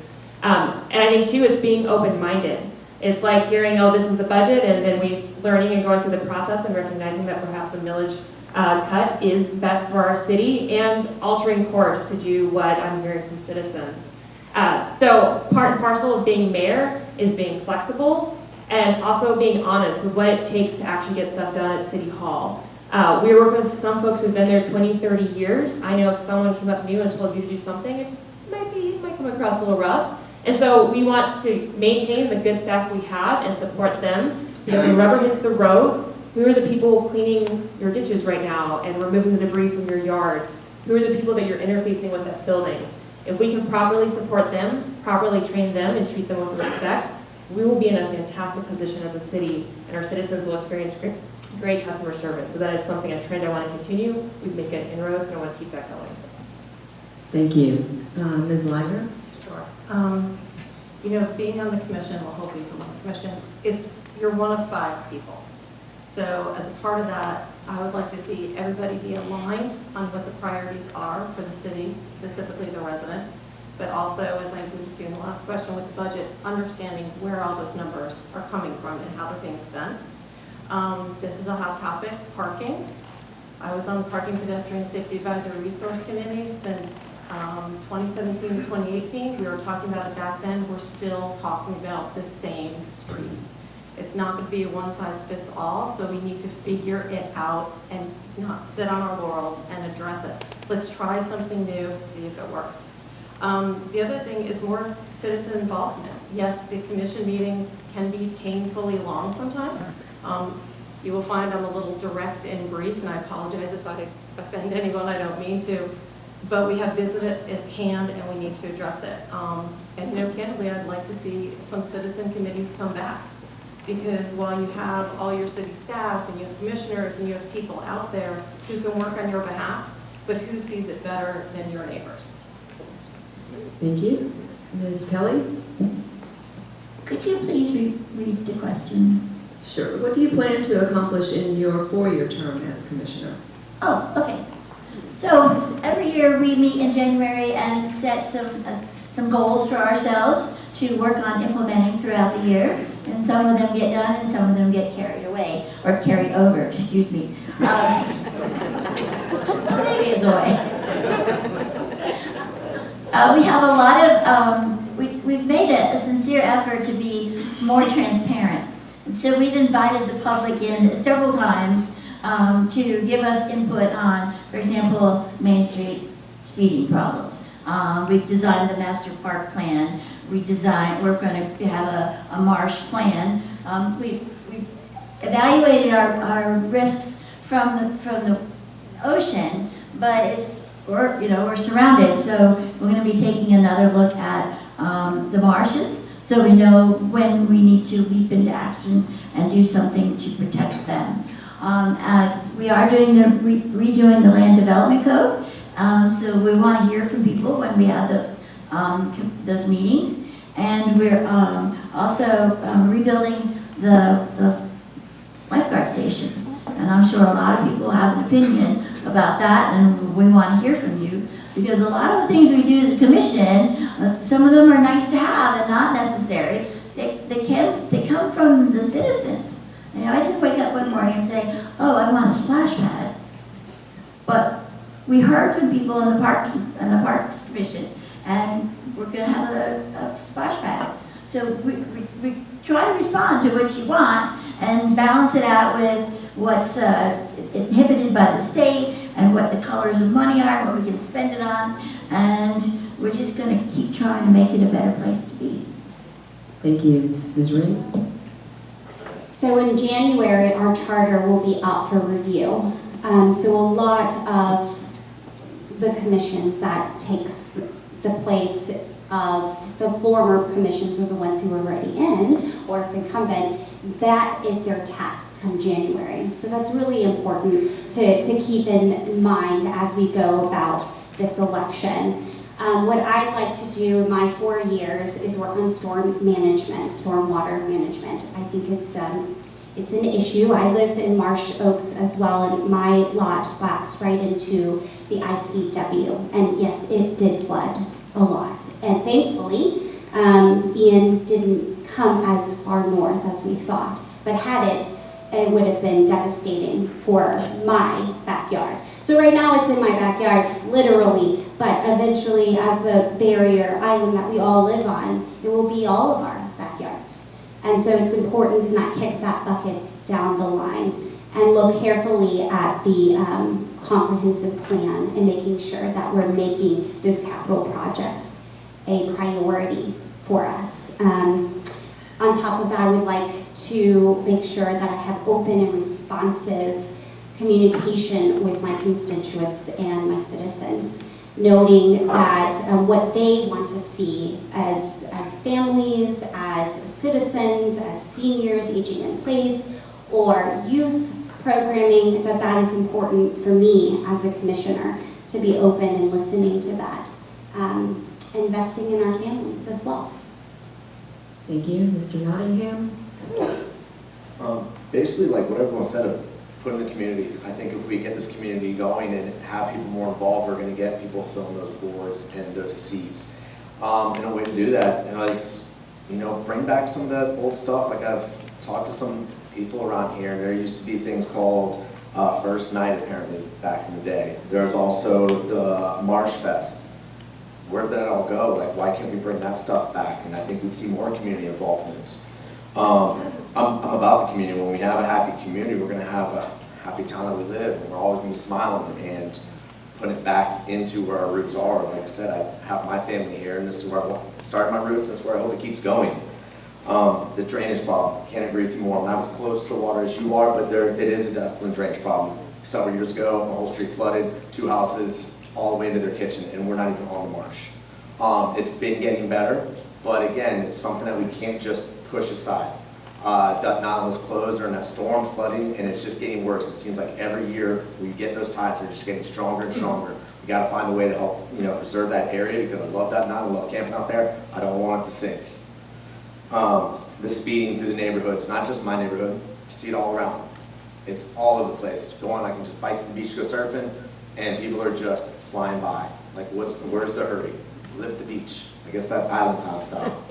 And I think too, it's being open-minded. It's like hearing, oh, this is the budget, and then learning and going through the process and recognizing that perhaps a millage cut is best for our city, and altering course to do what I'm hearing from citizens. So part and parcel of being mayor is being flexible and also being honest with what it takes to actually get stuff done at City Hall. We work with some folks who've been there 20, 30 years. I know if someone came up new and told you to do something, it might come across a little rough. And so we want to maintain the good staff we have and support them. Because when rubber hits the road, who are the people cleaning your ditches right now and removing the debris from your yards? Who are the people that you're interfacing with at the building? If we can properly support them, properly train them, and treat them with respect, we will be in a fantastic position as a city, and our citizens will experience great customer service. So that is something, a trend I want to continue. We've made good inroads, and I want to keep that going. Thank you. Ms. Lagner? Sure. Being on the commission, well, hopefully you're on the commission, you're one of 5 people. So as a part of that, I would like to see everybody be aligned on what the priorities are for the city, specifically the residents, but also, as I alluded to in the last question with the budget, understanding where all those numbers are coming from and how they're being spent. This is a hot topic, parking. I was on the Parking Pedestrian Safety Advisory Resource Committee since 2017 to 2018. We were talking about it back then. We're still talking about the same streets. It's not going to be a one-size-fits-all, so we need to figure it out and not sit on our laurels and address it. Let's try something new, see if it works. The other thing is more citizen involvement. Yes, the commission meetings can be painfully long sometimes. You will find I'm a little direct and brief, and I apologize if I offend anyone, I don't mean to. But we have business at hand, and we need to address it. And candidly, I'd like to see some citizen committees come back. Because while you have all your city staff, and you have commissioners, and you have people out there who can work on your behalf, but who sees it better than your neighbors? Thank you. Ms. Kelly? Could you please read the question? Sure. What do you plan to accomplish in your 4-year term as commissioner? Oh, okay. So every year we meet in January and set some goals for ourselves to work on implementing throughout the year. And some of them get done and some of them get carried away, or carried over, excuse me. Maybe it's away. We have a lot of, we've made a sincere effort to be more transparent. And so we've invited the public in several times to give us input on, for example, Main Street speeding problems. We've designed the master park plan. We're going to have a marsh plan. We've evaluated our risks from the ocean, but we're surrounded. So we're going to be taking another look at the marshes, so we know when we need to leap into action and do something to protect them. We are redoing the land development code, so we want to hear from people when we have those meetings. And we're also rebuilding the lifeguard station. And I'm sure a lot of people have an opinion about that, and we want to hear from you. Because a lot of the things we do as a commission, some of them are nice to have and not necessary. They come from the citizens. I didn't wake up one morning and say, oh, I want a splash pad. But we heard from people in the Parks Commission, and we're gonna have a splash pad. So we try to respond to what you want and balance it out with what's inhibited by the state and what the colors of money are, what we can spend it on, and we're just gonna keep trying to make it a better place to be. Thank you. Ms. Ring? So in January, our charter will be up for review. So a lot of the commission that takes the place of the former commissions or the ones who are already in, or if incumbent, that is their task come January. So that's really important to keep in mind as we go about this election. What I'd like to do in my 4 years is work on storm management, stormwater management. I think it's an issue. I live in Marsh Oaks as well, and my lot backs right into the ICW. And yes, it did flood a lot. And thankfully, Ian didn't come as far north as we thought. But had it would have been devastating for my backyard. So right now it's in my backyard, literally, but eventually as the barrier island that we all live on, it will be all of our backyards. And so it's important to not kick that bucket down the line and look carefully at the comprehensive plan and making sure that we're making those capital projects a priority for us. On top of that, I would like to make sure that I have open and responsive communication with my constituents and my citizens, noting that what they want to see as families, as citizens, as seniors aging in place, or youth programming, that is important for me as a commissioner to be open and listening to that. Investing in our families as well. Thank you. Mr. Nottingham? Basically, like what everyone said, put in the community. I think if we get this community going and have people more involved, we're going to get people filling those boards and those seats. And a way to do that is, bring back some of the old stuff. Like I've talked to some people around here, and there used to be things called First Night, apparently, back in the day. There's also the Marsh Fest. Where did that all go? Like, why can't we bring that stuff back? And I think we'd see more community involvement. I'm about the community. When we have a happy community, we're going to have a happy town that we live, and we're always going to be smiling and putting it back into where our roots are. Like I said, I have my family here, and this is where I started my roots. That's where I hope it keeps going. The drainage problem, can't agree with you more. I'm not as close to the water as you are, but it is a definite drainage problem. Several years ago, my whole street flooded, 2 houses, all the way into their kitchen, and we're not even on the marsh. It's been getting better, but again, it's something that we can't just push aside. Nottingham was closed during that storm, flooding, and it's just getting worse. It seems like every year we get those tides, they're just getting stronger and stronger. We got to find a way to help, preserve that area, because I love Nottingham, I love camping out there. I don't want it to sink. The speeding through the neighborhoods, not just my neighborhood, I see it all around. It's all over the place. Go on, I can just bike to the beach, go surfing, and people are just flying by. Like, where's the hurry? Live at the beach. I guess that island time style,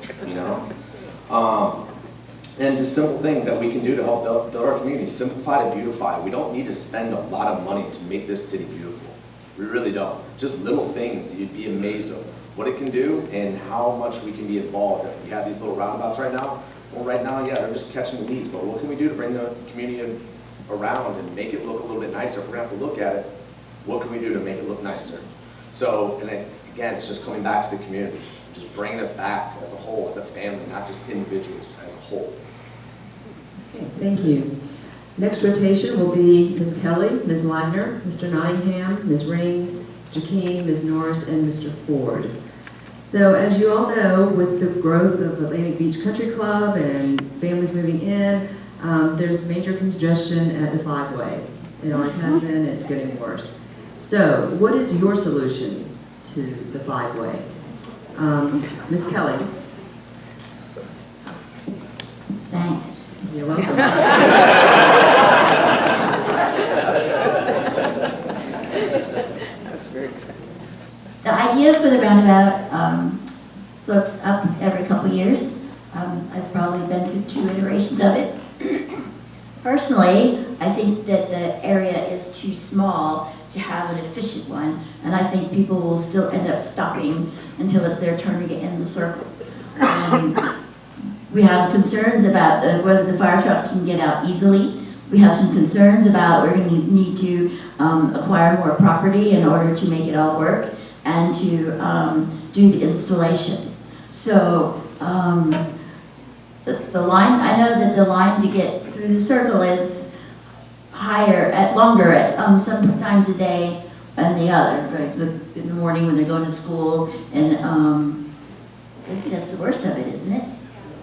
And just simple things that we can do to help build our community. Simplify to beautify. We don't need to spend a lot of money to make this city beautiful. We really don't. Just little things that you'd be amazed of what it can do and how much we can be involved. We have these little roundabouts right now. Well, right now, yeah, they're just catching the weeds, but what can we do to bring the community around and make it look a little bit nicer? If we're gonna have to look at it, what can we do to make it look nicer? So, and again, it's just coming back to the community, just bringing us back as a whole, as a family, not just individuals, as a whole. Okay, thank you. Next rotation will be Ms. Kelly, Ms. Lagner, Mr. Nottingham, Ms. Ring, Mr. Keane, Ms. Norris, and Mr. Ford. So as you all know, with the growth of Atlantic Beach Country Club and families moving in, there's major congestion at the 5-way. It always has been, it's getting worse. So what is your solution to the 5-way? Ms. Kelly. Thanks. You're welcome. The idea for the roundabout floats up every couple years. I've probably been through 2 iterations of it. Personally, I think that the area is too small to have an efficient one, and I think people will still end up stopping until it's their turn to get in the circle. We have concerns about whether the fire truck can get out easily. We have some concerns about we're going to need to acquire more property in order to make it all work and to do the installation. So the line, I know that the line to get through the circle is longer at sometimes a day and the other, right? In the morning when they're going to school, and I think that's the worst of it, isn't it?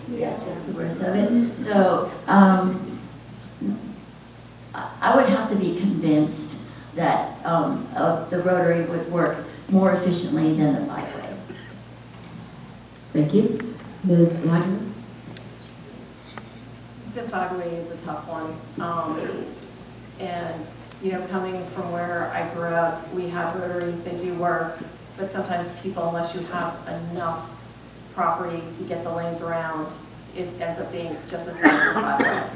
Yeah, that's the worst of it. So I would have to be convinced that the rotary would work more efficiently than the byway. Thank you. Ms. Lagner? The five-way is a tough one. And, you know, coming from where I grew up, we have rotaries, they do work, but sometimes people, unless you have enough property to get the lanes around, it ends up being just as bad as the five-way.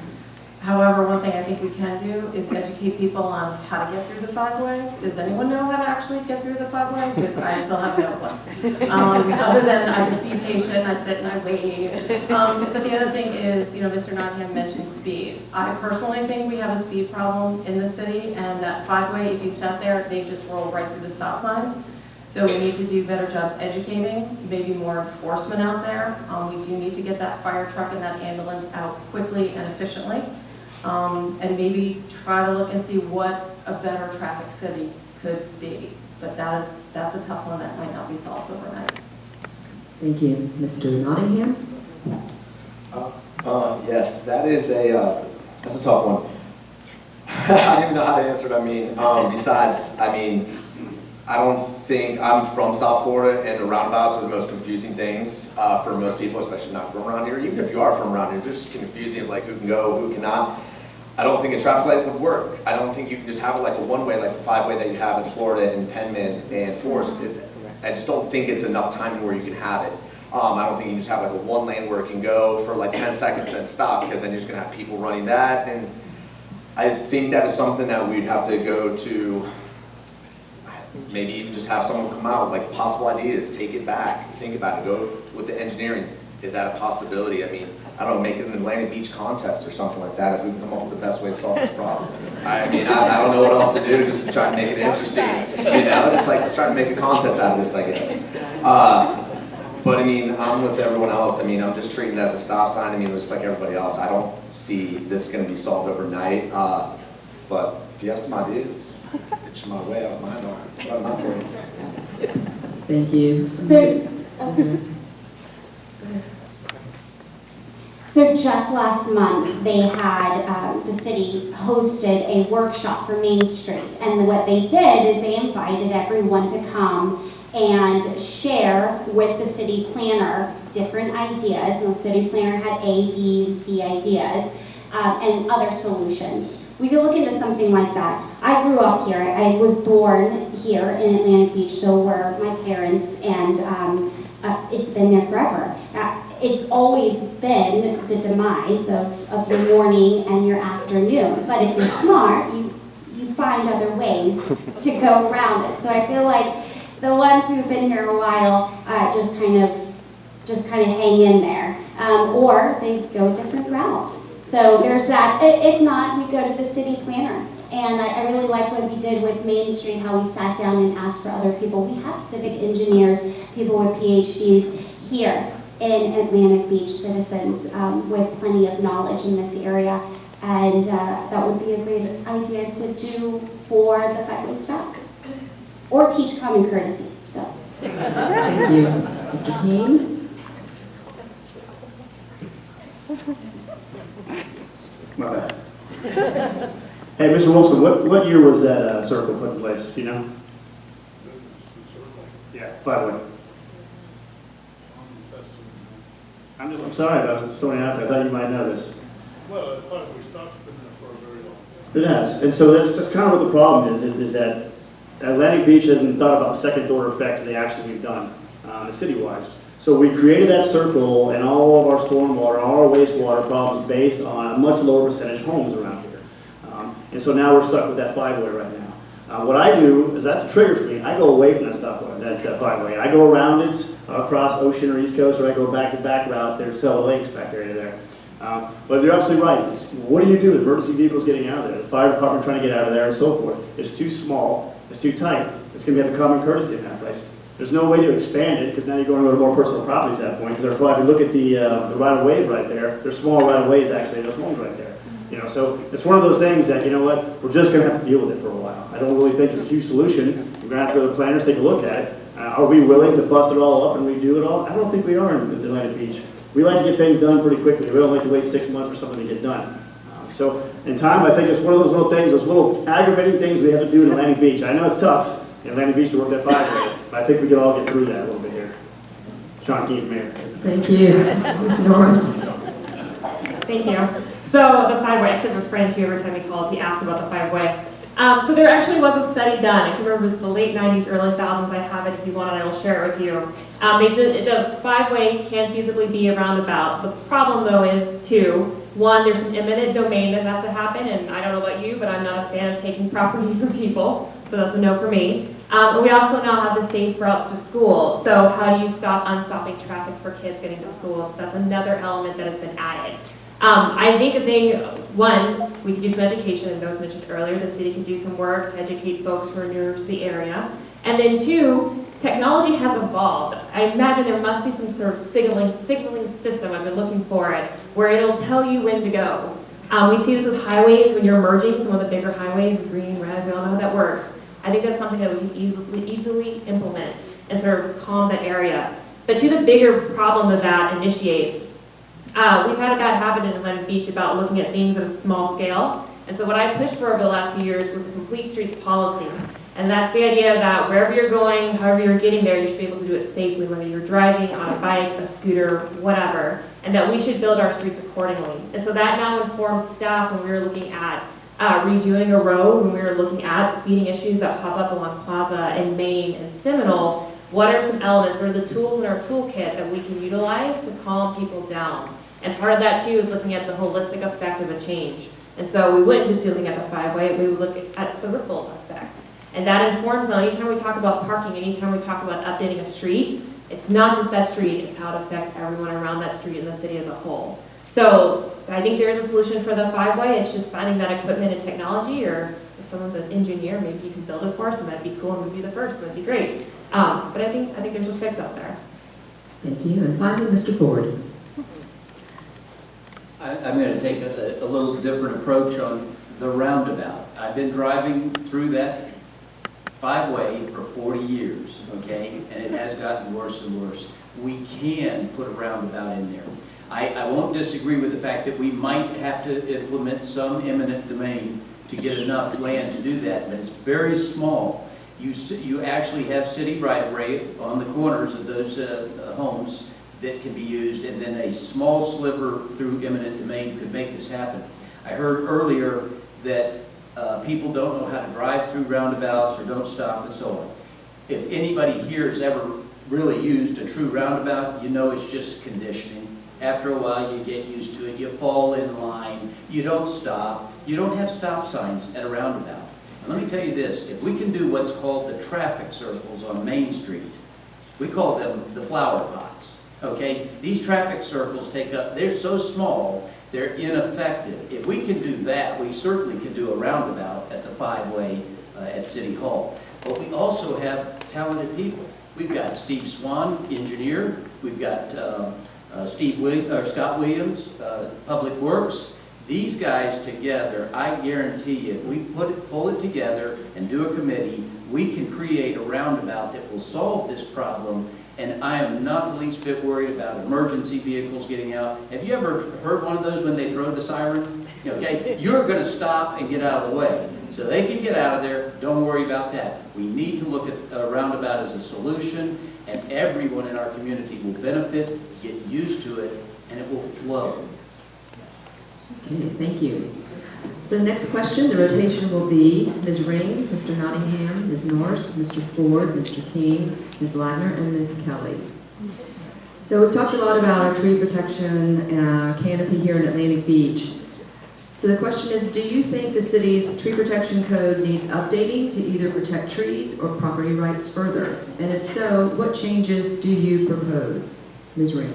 However, one thing I think we can do is educate people on how to get through the five-way. Does anyone know how to actually get through the five-way? Because I still have no clue. Other than I just be patient, I sit and I wait. But the other thing is, you know, Mr. Nottingham mentioned speed. I personally think we have a speed problem in the city, and that five-way, if you sat there, they just roll right through the stop signs. So we need to do a better job educating, maybe more enforcement out there. We do need to get that fire truck and that ambulance out quickly and efficiently. And maybe try to look and see what a better traffic city could be. But that's a tough one that might not be solved overnight. Thank you. Mr. Nottingham? Yes, that's a tough one. I don't even know how to answer it. I mean, I don't think I'm from South Florida, and the roundabouts are the most confusing things for most people, especially not from around here. Even if you are from around here, just confusing of like who can go, who cannot. I don't think a traffic light would work. I don't think you can just have it like a one-way, like the five-way that you have in Florida and Penman and Forest. I just don't think it's enough time where you can have it. I don't think you can just have like a one lane where it can go for like 10 seconds and stop, because then you're just gonna have people running that. And I think that is something that we'd have to go to. Maybe even just have someone come out with like possible ideas, take it back, think about it, go with the engineering. Is that a possibility? I mean, I don't know, make it an Atlantic Beach contest or something like that if we can come up with the best way to solve this problem. I mean, I don't know what else to do, just to try to make it interesting. You know, just like let's try to make a contest out of this, I guess. But I mean, I'm with everyone else. I mean, I'm just treating it as a stop sign. I mean, just like everybody else, I don't see this going to be solved overnight. But if you have some ideas, get my way out of mine. I'm not for it. Thank you. So just last month, they had, the city hosted a workshop for Main Street. And what they did is they invited everyone to come and share with the city planner different ideas. And the city planner had A, B, and C ideas and other solutions. We could look into something like that. I grew up here. I was born here in Atlantic Beach, so were my parents, and it's been there forever. It's always been the demise of your morning and your afternoon. But if you're smart, you find other ways to go around it. So I feel like the ones who've been here a while just kind of hang in there, or they go a different route. So there's that. If not, we go to the city planner. And I really liked what we did with Main Street, how we sat down and asked for other people. We have civic engineers, people with PhDs here in Atlantic Beach, citizens with plenty of knowledge in this area. And that would be a great idea to do for the five-way stop. Or teach common courtesy, so. Thank you. Mr. Keane? My bad. Hey, Mr. Wilson, what year was that circle put in place? Do you know? Yeah, five-way. I'm sorry, I was throwing it out there. I thought you might know this. Well, I thought we stopped been there for a very long time. It has, and so that's kind of what the problem is that Atlantic Beach hasn't thought about second-order effects of the actions we've done city-wise. So we created that circle and all of our stormwater, all our wastewater problems based on a much lower percentage homes around here. And so now we're stuck with that five-way right now. What I do is that's a trigger for me. I go away from that stuff, that 5-way. I go around it across Ocean or East Coast, or I go back route. There's Silver Lakes back area there. But you're absolutely right. What do you do with emergency vehicles getting out of there? The fire department trying to get out of there and so forth. It's too small. It's too tight. It's going to be a common courtesy in that place. There's no way to expand it because now you're going to go to more personal properties at that point. Because if you look at the right-of-ways right there, there's small right-of-ways actually in those homes right there. You know, so it's one of those things that, you know what, we're just going to have to deal with it for a while. I don't really think there's a huge solution. We're going to have to go to the planners, take a look at it. Are we willing to bust it all up and redo it all? I don't think we are in Atlantic Beach. We like to get things done pretty quickly. We don't like to wait 6 months for something to get done. So in time, I think it's one of those little things, those little aggravating things we have to do in Atlantic Beach. I know it's tough in Atlantic Beach to work that 5-way, but I think we can all get through that a little bit here. Sean Keane, Mayor. Thank you. Ms. Norris. Thank you. So the 5-way, I actually have a friend who every time he calls, he asks about the 5-way. So there actually was a study done. I can remember it was the late 90s, early 2000s. I have it if you want it, I will share it with you. They did, the 5-way can feasibly be a roundabout. The problem though is one, there's an eminent domain that has to happen, and I don't know about you, but I'm not a fan of taking property from people, so that's a no for me. And we also now have the safe routes to school. So how do you stop unstopping traffic for kids getting to school? So that's another element that has been added. I think a thing, one, we could do some education, and that was mentioned earlier. The city could do some work to educate folks who are newer to the area. And then two, technology has evolved. I imagine there must be some sort of signaling system, I've been looking for it, where it'll tell you when to go. We see this with highways when you're merging some of the bigger highways, green, red, we all know how that works. I think that's something that we can easily implement and sort of calm that area. But to the bigger problem that initiates, we've had a bad habit in Atlantic Beach about looking at things at a small scale. And so what I pushed for over the last few years was a complete streets policy. And that's the idea that wherever you're going, however you're getting there, you should be able to do it safely, whether you're driving on a bike, a scooter, whatever, and that we should build our streets accordingly. And so that now informs staff when we were looking at redoing a road, when we were looking at speeding issues that pop up along Plaza and Main and Seminole. What are some elements, what are the tools in our toolkit that we can utilize to calm people down? And part of that too is looking at the holistic effect of a change. And so we wouldn't just be looking at the 5-way, we would look at the ripple effects. And that informs, anytime we talk about parking, anytime we talk about updating a street, it's not just that street, it's how it affects everyone around that street in the city as a whole. So I think there's a solution for the 5-way, it's just finding that equipment and technology, or if someone's an engineer, maybe you can build it for us, and that'd be cool, and we'd be the first, that'd be great. But I think there's a fix out there. Thank you. And finally, Mr. Ford. I'm going to take a little different approach on the roundabout. I've been driving through that 5-way for 40 years, okay? And it has gotten worse and worse. We can put a roundabout in there. I won't disagree with the fact that we might have to implement some eminent domain to get enough land to do that, but it's very small. You actually have city right-of-way on the corners of those homes that can be used, and then a small sliver through eminent domain could make this happen. I heard earlier that people don't know how to drive through roundabouts or don't stop and so on. If anybody here has ever really used a true roundabout, you know it's just conditioning. After a while you get used to it, you fall in line, you don't stop, you don't have stop signs at a roundabout. And let me tell you this, if we can do what's called the traffic circles on Main Street, we call them the flower pots. Okay, these traffic circles they're so small, they're ineffective. If we can do that, we certainly can do a roundabout at the 5-way at City Hall. But we also have talented people. We've got Steve Swan, engineer. We've got Scott Williams, Public Works. These guys together, I guarantee you, if we pull it together and do a committee, we can create a roundabout that will solve this problem. And I am not the least bit worried about emergency vehicles getting out. Have you ever heard one of those when they throw the siren? Okay, you're going to stop and get out of the way. So they can get out of there, don't worry about that. We need to look at a roundabout as a solution, and everyone in our community will benefit, get used to it, and it will flow. Okay, thank you. For the next question, the rotation will be Ms. Ring, Mr. Nottingham, Ms. Norris, Mr. Ford, Mr. Keane, Ms. Lagner, and Ms. Kelly. So we've talked a lot about our tree protection canopy here in Atlantic Beach. So the question is, do you think the city's tree protection code needs updating to either protect trees or property rights further? And if so, what changes do you propose? Ms. Ring.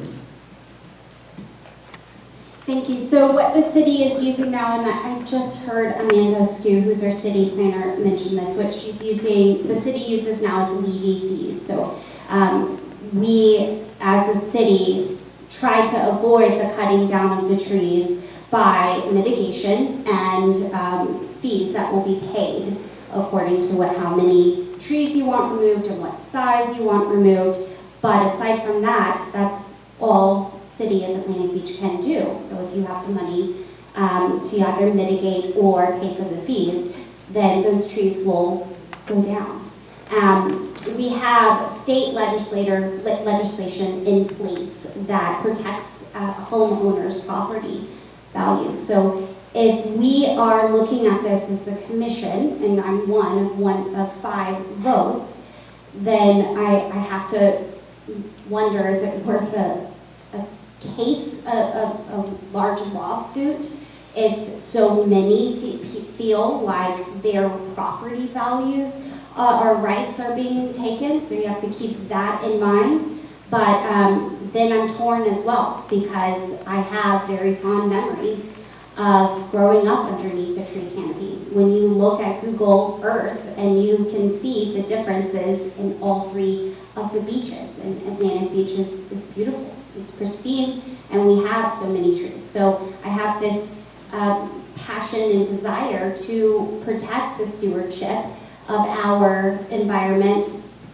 Thank you. So what the city is using now, and I just heard Amanda Askew, who's our city planner, mention this, what she's using, the city uses now is levy fees. So we, as a city, try to avoid the cutting down of the trees by mitigation and fees that will be paid according to how many trees you want removed and what size you want removed. But aside from that, that's all City of Atlantic Beach can do. So if you have the money to either mitigate or pay for the fees, then those trees will go down. We have state legislation in place that protects homeowners' property values. So if we are looking at this as a commission, and I'm one of 5 votes, then I have to wonder, is it worth a large lawsuit if so many feel like their property values or rights are being taken? So you have to keep that in mind. But then I'm torn as well, because I have very fond memories of growing up underneath a tree canopy. When you look at Google Earth and you can see the differences in all 3 of the beaches, and Atlantic Beach is beautiful, it's pristine, and we have so many trees. So I have this passion and desire to protect the stewardship of our environment,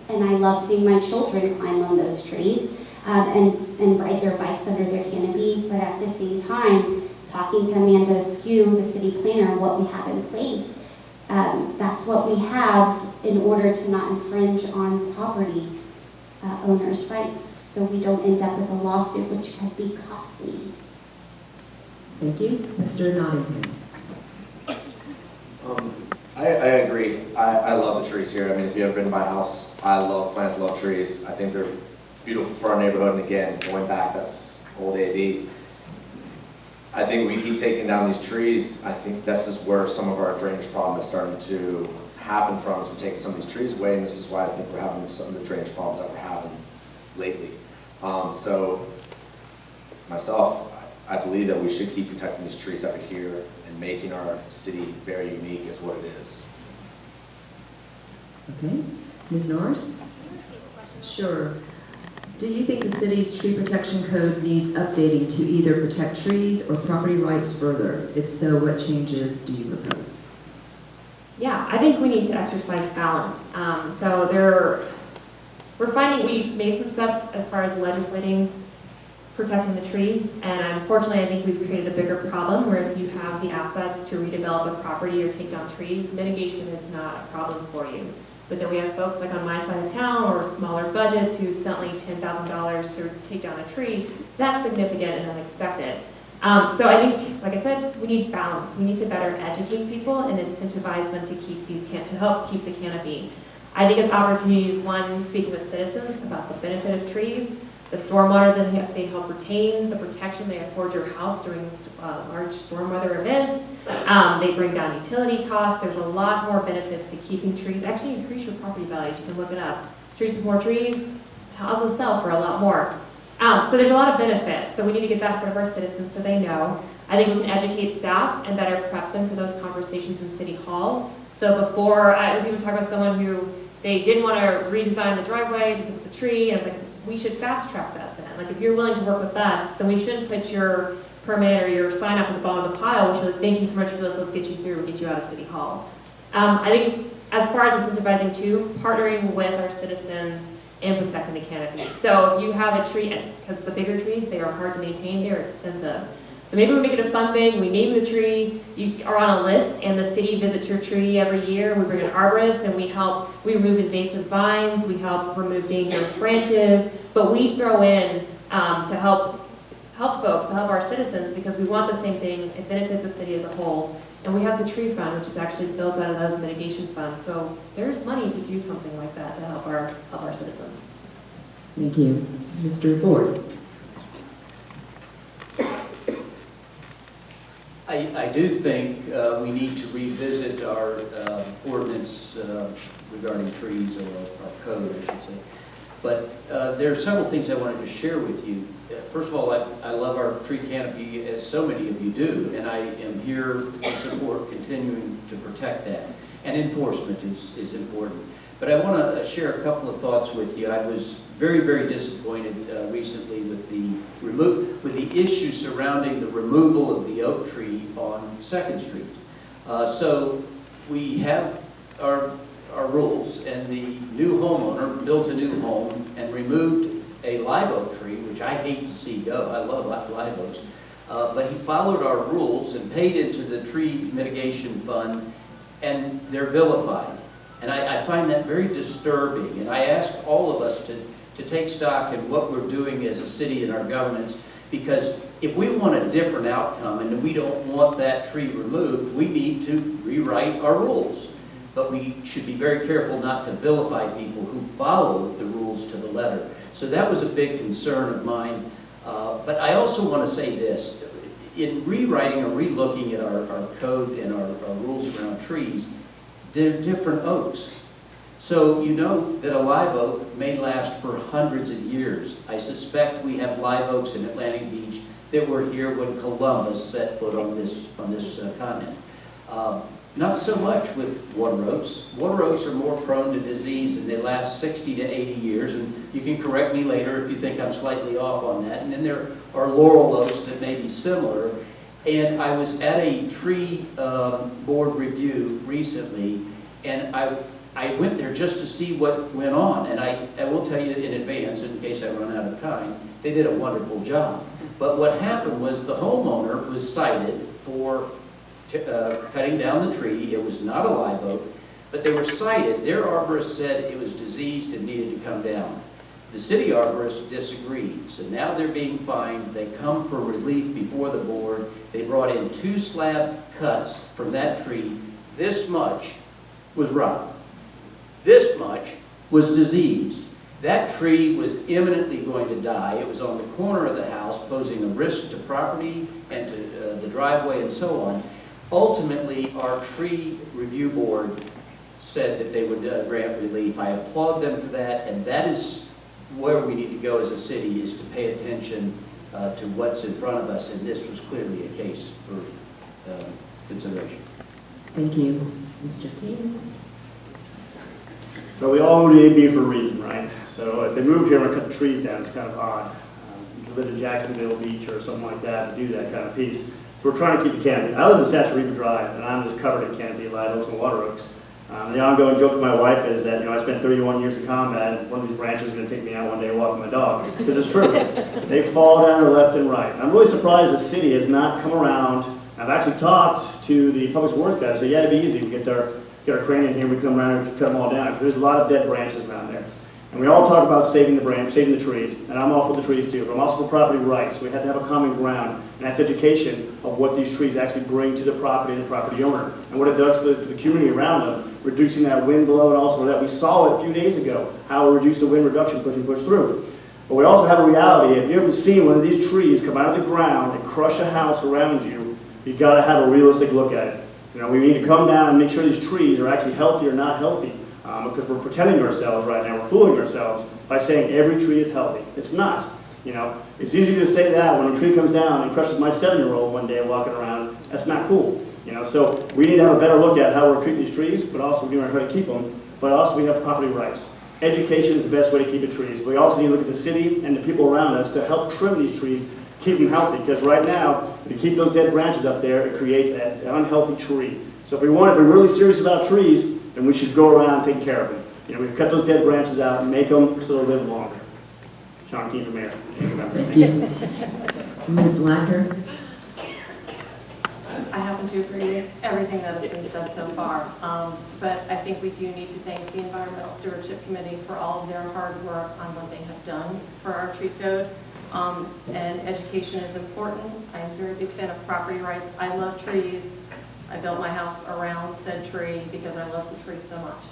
and I love seeing my children climb on those trees and ride their bikes under their canopy, but at the same time, talking to Amanda Askew, the city planner, what we have in place, that's what we have in order to not infringe on property owners' rights, so we don't end up with a lawsuit which can be costly. Thank you. Mr. Nottingham. I agree. I love the trees here. I mean, if you've ever been to my house, I love plants, love trees. I think they're beautiful for our neighborhood, and again, going back, that's old AD. I think we keep taking down these trees. I think this is where some of our drainage problem is starting to happen from, is we're taking some of these trees away, and this is why I think we're having some of the drainage problems that we're having lately. So myself, I believe that we should keep protecting these trees that are here and making our city very unique as what it is. Okay. Ms. Norris? Sure. Do you think the city's tree protection code needs updating to either protect trees or property rights further? If so, what changes do you propose? Yeah, I think we need to exercise balance. We're finding we've made some steps as far as legislating protecting the trees, and unfortunately I think we've created a bigger problem where if you have the assets to redevelop a property or take down trees, mitigation is not a problem for you. But then we have folks like on my side of town or smaller budgets who suddenly $10,000 to take down a tree. That's significant and unexpected. So I think, like I said, we need balance. We need to better educate people and incentivize them to keep to help keep the canopy. I think it's opportunities, one, speaking with citizens about the benefit of trees, the stormwater that they help retain, the protection they afford your house during large storm weather events. They bring down utility costs. There's a lot more benefits to keeping trees. Actually increase your property values. You can look it up. Streets with more trees, houses sell for a lot more. So there's a lot of benefits. So we need to get that in front of our citizens so they know. I think we can educate staff and better prep them for those conversations in City Hall. So before, I was even talking with someone who they didn't want to redesign the driveway because of the tree. And I was like, we should fast track that then. Like if you're willing to work with us, then we shouldn't put your permit or your sign up at the bottom of the pile. We should like, thank you so much for this, let's get you through and get you out of City Hall. I think as far as incentivizing too, partnering with our citizens in protecting the canopy. So if you have a tree, because the bigger trees, they are hard to maintain, they're expensive. So maybe we make it a fun thing, we name the tree, you are on a list, and the city visits your tree every year. We bring an arborist and we remove invasive vines, we help remove dangerous branches, but we throw in to help folks, to help our citizens, because we want the same thing, it benefits the city as a whole. And we have the tree fund, which is actually built out of those mitigation funds. So there's money to do something like that to help our citizens. Thank you. Mr. Ford. I do think we need to revisit our ordinance regarding trees, or our code, I should say. But there are several things I wanted to share with you. First of all, I love our tree canopy, as so many of you do, and I am here to support continuing to protect that. And enforcement is important. But I want to share a couple of thoughts with you. I was very, very disappointed recently with the issue surrounding the removal of the oak tree on 2nd Street. So we have our rules, and the new homeowner built a new home and removed a live oak tree, which I hate to see go. I love live oaks. But he followed our rules and paid into the tree mitigation fund, and they're vilified. And I find that very disturbing. And I ask all of us to take stock in what we're doing as a city and our governments, because if we want a different outcome and we don't want that tree removed, we need to rewrite our rules. But we should be very careful not to vilify people who follow the rules to the letter. So that was a big concern of mine. But I also want to say this. In rewriting or relooking at our code and our rules around trees, they're different oaks. So you know that a live oak may last for hundreds of years. I suspect we have live oaks in Atlantic Beach that were here when Columbus set foot on this continent. Not so much with water oaks. Water oaks are more prone to disease, and they last 60 to 80 years, and you can correct me later if you think I'm slightly off on that. And then there are laurel oaks that may be similar. And I was at a tree board review recently, and I went there just to see what went on. And I will tell you in advance, in case I run out of time, they did a wonderful job. But what happened was the homeowner was cited for cutting down the tree. It was not a live oak, but they were cited. Their arborist said it was diseased and needed to come down. The city arborist disagreed, so now they're being fined. They come for relief before the board. They brought in 2 slab cuts from that tree. This much was rotten. This much was diseased. That tree was imminently going to die. It was on the corner of the house, posing a risk to property and to the driveway and so on. Ultimately, our tree review board said that they would grant relief. I applaud them for that, and that is where we need to go as a city, is to pay attention to what's in front of us, and this was clearly a case for consideration. Thank you. Mr. Keane? So we all moved to AB for a reason, right? So if they moved here and cut the trees down, it's kind of odd. You could live in Jacksonville Beach or something like that to do that kind of piece. So we're trying to keep the canopy. I live in Satchariba Drive, and I'm just covered in canopy, live oaks and water oaks. The ongoing joke with my wife is that, I spent 31 years in combat, and one of these branches is going to take me out one day walking my dog. Because it's true. They fall down there left and right. I'm really surprised the city has not come around. I've actually talked to the public works guys. Say, yeah, it'd be easy. We get our crane in here, we come around and cut them all down. There's a lot of dead branches around there. And we all talk about saving the trees, and I'm all for the trees too, but I'm also for property rights. We have to have a common ground, and that's education of what these trees actually bring to the property and the property owner, and what it does for the community around them, reducing that wind blow, and also that we saw it a few days ago, how it reduced the wind reduction, push through. But we also have a reality. If you ever seen one of these trees come out of the ground and crush a house around you, you got to have a realistic look at it. We need to come down and make sure these trees are actually healthy or not healthy. Because we're pretending to ourselves right now, we're fooling ourselves by saying every tree is healthy. It's not. It's easy to say that when a tree comes down and crushes my 7-year-old one day walking around. That's not cool. So we need to have a better look at how we're treating these trees, but also we want to try to keep them. But also we have property rights. Education is the best way to keep the trees. We also need to look at the city and the people around us to help trim these trees, keep them healthy. Because right now, if you keep those dead branches up there, it creates an unhealthy tree. So if we're really serious about trees, then we should go around taking care of them. We cut those dead branches out and make them so they'll live longer. Sean Keane from Mayor. Thank you. Ms. Lagner? I happen to agree with everything that has been said so far, but I think we do need to thank the Environmental Stewardship Committee for all of their hard work on what they have done for our tree code. And education is important. I'm a very big fan of property rights. I love trees. I built my house around said tree because I love the tree so much.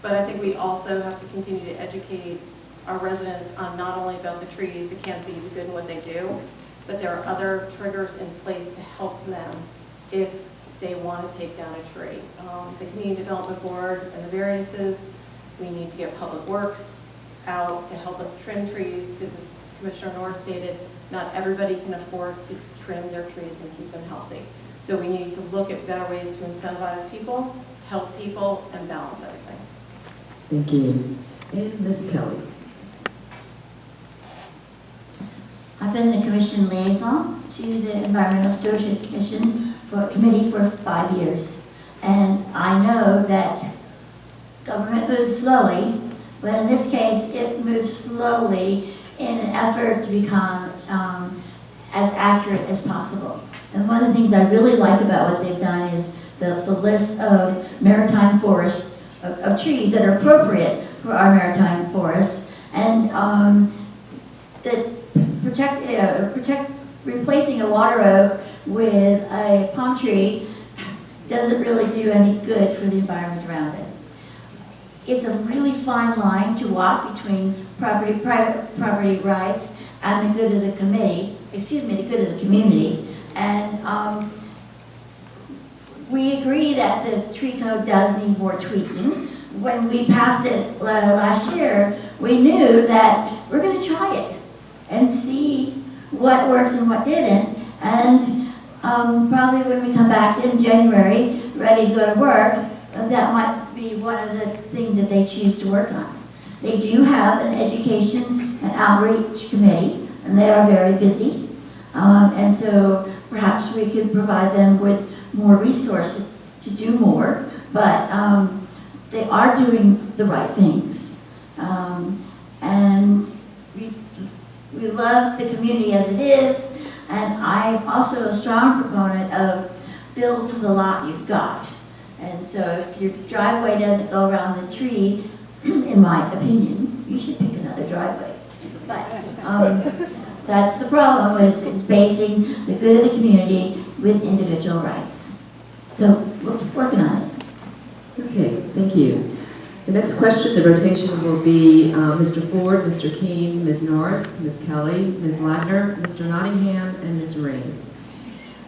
But I think we also have to continue to educate our residents on not only about the trees, the canopy, the good in what they do, but there are other triggers in place to help them if they want to take down a tree. The Community Development Board and the variances, we need to get Public Works out to help us trim trees, because as Commissioner Norris stated, not everybody can afford to trim their trees and keep them healthy. So we need to look at better ways to incentivize people, help people, and balance everything. Thank you. And Ms. Kelly. I've been the commission liaison to the Environmental Stewardship Committee for 5 years. And I know that government moves slowly, but in this case, it moves slowly in an effort to become as accurate as possible. And one of the things I really like about what they've done is the list of maritime forest, of trees that are appropriate for our maritime forests, and that replacing a water oak with a palm tree doesn't really do any good for the environment around it. It's a really fine line to walk between private property rights and the good of the the good of the community. And we agree that the tree code does need more tweaking. When we passed it last year, we knew that we're going to try it and see what worked and what didn't. And probably when we come back in January, ready to go to work, that might be one of the things that they choose to work on. They do have an education and outreach committee, and they are very busy. And so perhaps we could provide them with more resources to do more, but they are doing the right things. And we love the community as it is, and I'm also a strong proponent of build to the lot you've got. And so if your driveway doesn't go around the tree, in my opinion, you should pick another driveway. But that's the problem, is basing the good of the community with individual rights. So we're working on it. Okay, thank you. The next question, the rotation will be Mr. Ford, Mr. Keane, Ms. Norris, Ms. Kelly, Ms. Lagner, Mr. Nottingham, and Ms. Ring.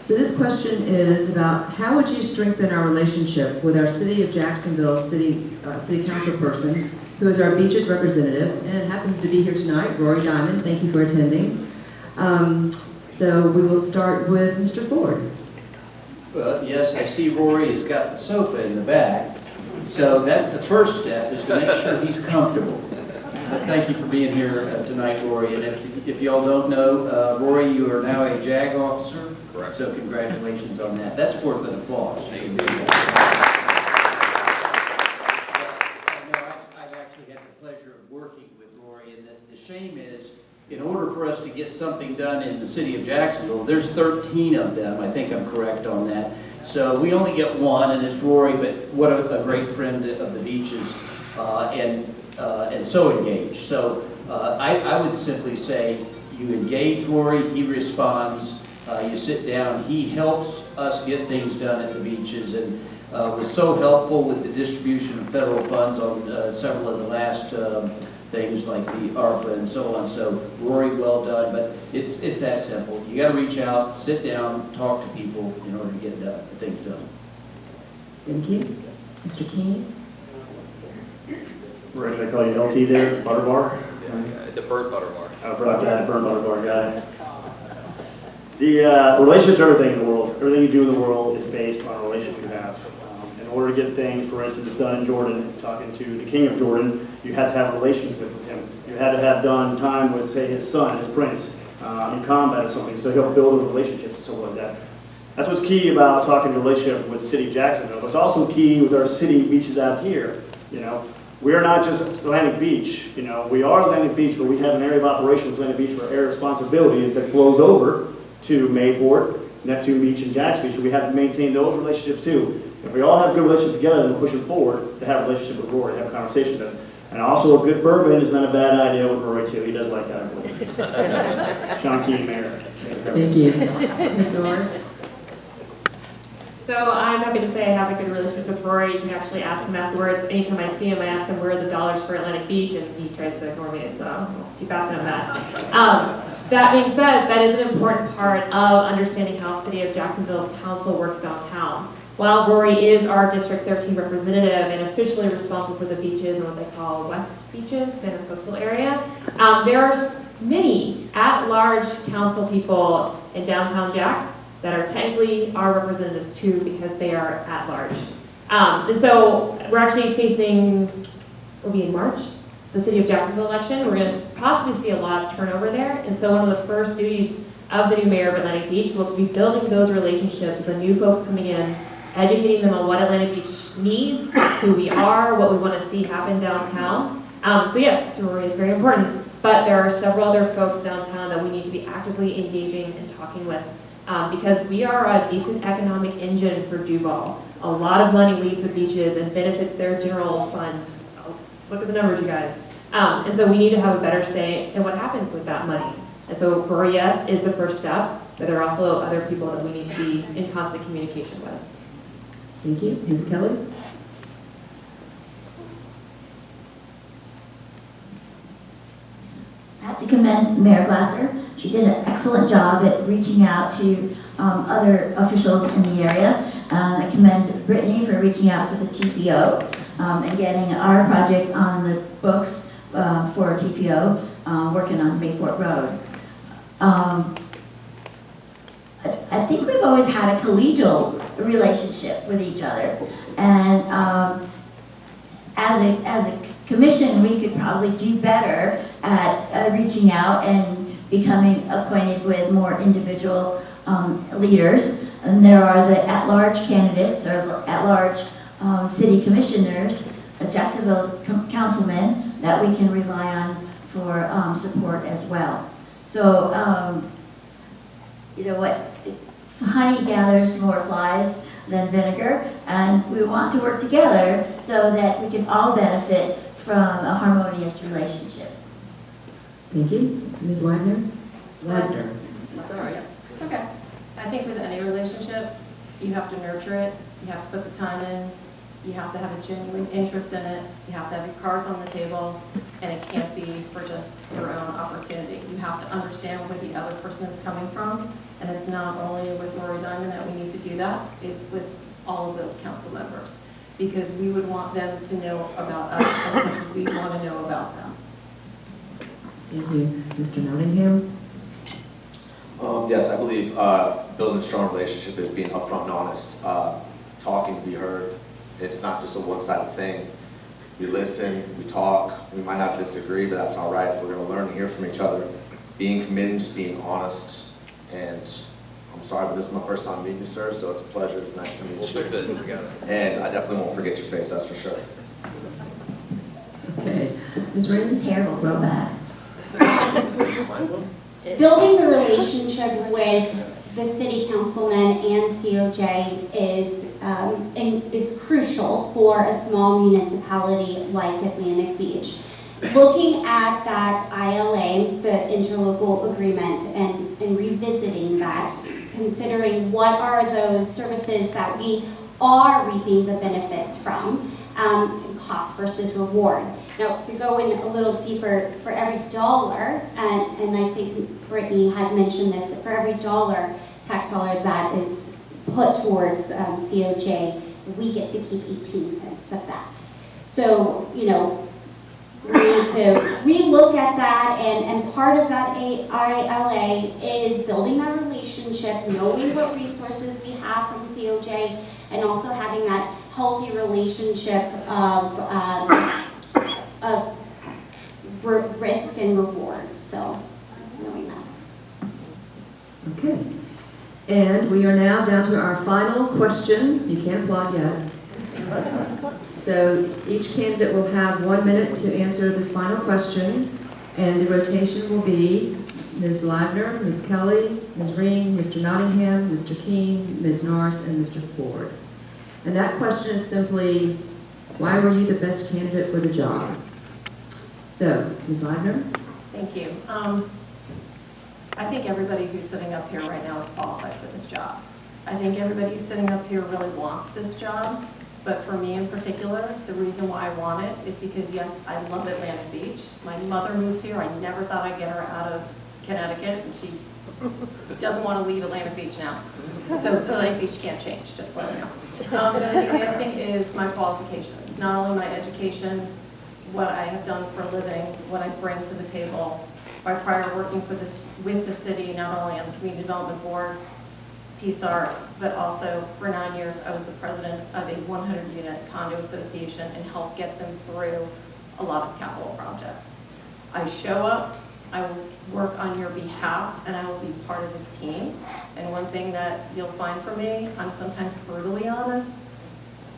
So this question is about how would you strengthen our relationship with our City of Jacksonville City Council person, who is our beaches representative and happens to be here tonight, Rory Diamond. Thank you for attending. So we will start with Mr. Ford. Yes, I see Rory has got the sofa in the back. So that's the first step, is to make sure he's comfortable. But thank you for being here tonight, Rory. And if y'all don't know, Rory, you are now a JAG officer. Correct. So congratulations on that. That's worth an applause. Thank you. I've actually had the pleasure of working with Rory, and the shame is, in order for us to get something done in the city of Jacksonville, there's 13 of them. I think I'm correct on that. So we only get one, and it's Rory, but what a great friend of the beaches, and so engaged. So I would simply say you engage Rory, he responds, you sit down, he helps us get things done at the beaches, and was so helpful with the distribution of federal funds on several of the last things like the ARPA and so on. So Rory, well done, but it's that simple. You got to reach out, sit down, talk to people in order to get things done. Thank you. Mr. Keane? Where should I call you, LT there, Butter Bar? The burnt butter bar. Oh, got it, burnt butter bar, got it. The relationships are everything in the world. Everything you do in the world is based on a relationship you have. In order to get things, for instance, done in Jordan, talking to the King of Jordan, you had to have a relationship with him. You had to have done time with, say, his son, his prince, in combat or something, so he'll build those relationships and stuff like that. That's what's key about talking relationship with the city of Jacksonville. It's also key with our city beaches out here. You know, we're not just Atlantic Beach. You know, we are Atlantic Beach, but we have an area of operation with Atlantic Beach for air responsibilities that flows over to Mayport, Neptune Beach, and Jax Beach. So we have to maintain those relationships too. If we all have good relationships together and we're pushing forward, to have a relationship with Rory, to have conversations with him. And also a good bourbon is not a bad idea with Rory too. He does like that, I believe. Sean Keane, Mayor. Thank you. Ms. Norris? So I'm happy to say I have a good relationship with Rory. You can actually ask him afterwards. Anytime I see him, I ask him where are the dollars for Atlantic Beach, and he tries to ignore me, so I'll keep asking him that. That being said, that is an important part of understanding how City of Jacksonville's council works downtown. While Rory is our District 13 representative and officially responsible for the beaches and what they call West Beaches, the intercoastal area, there are many at-large council people in downtown Jax that are technically our representatives too because they are at-large. And so we're actually facing, it'll be in March, the City of Jacksonville election. We're going to possibly see a lot of turnover there. And so one of the first duties of the new mayor of Atlantic Beach will be building those relationships with the new folks coming in, educating them on what Atlantic Beach needs, who we are, what we want to see happen downtown. So yes, sorority is very important, but there are several other folks downtown that we need to be actively engaging and talking with because we are a decent economic engine for Duval. A lot of money leaves the beaches and benefits their general fund. Look at the numbers, you guys. And so we need to have a better say in what happens with that money. And so Rory, yes, is the first step, but there are also other people that we need to be in constant communication with. Thank you. Ms. Kelly? I have to commend Mayor Glasser. She did an excellent job at reaching out to other officials in the area. I commend Brittany for reaching out for the TPO and getting our project on the books for TPO, working on Bayport Road. I think we've always had a collegial relationship with each other, and as a commission, we could probably do better at reaching out and becoming acquainted with more individual leaders. And there are the at-large candidates or at-large city commissioners, Jacksonville councilmen that we can rely on for support as well. So, you know what? Honey gathers more flies than vinegar, and we want to work together so that we can all benefit from a harmonious relationship. Thank you. Ms. Wagner? Lagner. Sorry, it's okay. I think with any relationship, you have to nurture it, you have to put the time in, you have to have a genuine interest in it, you have to have your cards on the table, and it can't be for just your own opportunity. You have to understand where the other person is coming from, and it's not only with Rory Diamond that we need to do that, it's with all of those council members, because we would want them to know about us as much as we want to know about them. Thank you. Mr. Nottingham? Yes, I believe building a strong relationship is being upfront and honest, talking to be heard. It's not just a one-sided thing. We listen, we talk, we might have to disagree, but that's all right. We're going to learn to hear from each other. Being committed, just being honest. And I'm sorry, but this is my first time meeting you, sir, so it's a pleasure. It's nice to meet We'll you. fix it together. And I definitely won't forget your face, that's for sure. Okay. Ms. Raymond? His hair will grow back. Building the relationship with the city councilman and COJ is and it's crucial for a small municipality like Atlantic Beach. Looking at that ILA, the interlocal agreement, and revisiting that, considering what are those services that we are reaping the benefits from, cost versus reward. Now, to go in a little deeper, for every dollar, and I think Brittany had mentioned this, for every dollar, tax dollar that is put towards COJ, we get to keep 18 cents of that. So, you know, we need to relook at that, and part of that ILA is building that relationship, knowing what resources we have from COJ, and also having that healthy relationship of risk and reward. So, knowing that. Okay. And we are now down to our final question. You can't applaud yet. So each candidate will have 1 minute to answer this final question, and the rotation will be Ms. Lagner, Ms. Kelly, Ms. Ring, Mr. Nottingham, Mr. Keane, Ms. Norris, and Mr. Ford. And that question is simply, why were you the best candidate for the job? So, Ms. Lagner? Thank you. I think everybody who's sitting up here right now is qualified for this job. I think everybody who's sitting up here really wants this job, but for me in particular, the reason why I want it is because, yes, I love Atlantic Beach. My mother moved here. I never thought I'd get her out of Connecticut, and she doesn't want to leave Atlantic Beach now. So Atlantic Beach can't change, just to let you know. But I think the other thing is my qualifications, not only my education, what I have done for a living, what I bring to the table. My prior working with the city, not only on the Community Development Board, PSARC, but also for 9 years I was the president of a 100-unit condo association and helped get them through a lot of capital projects. I show up, I will work on your behalf, and I will be part of the team. And one thing that you'll find from me, I'm sometimes brutally honest.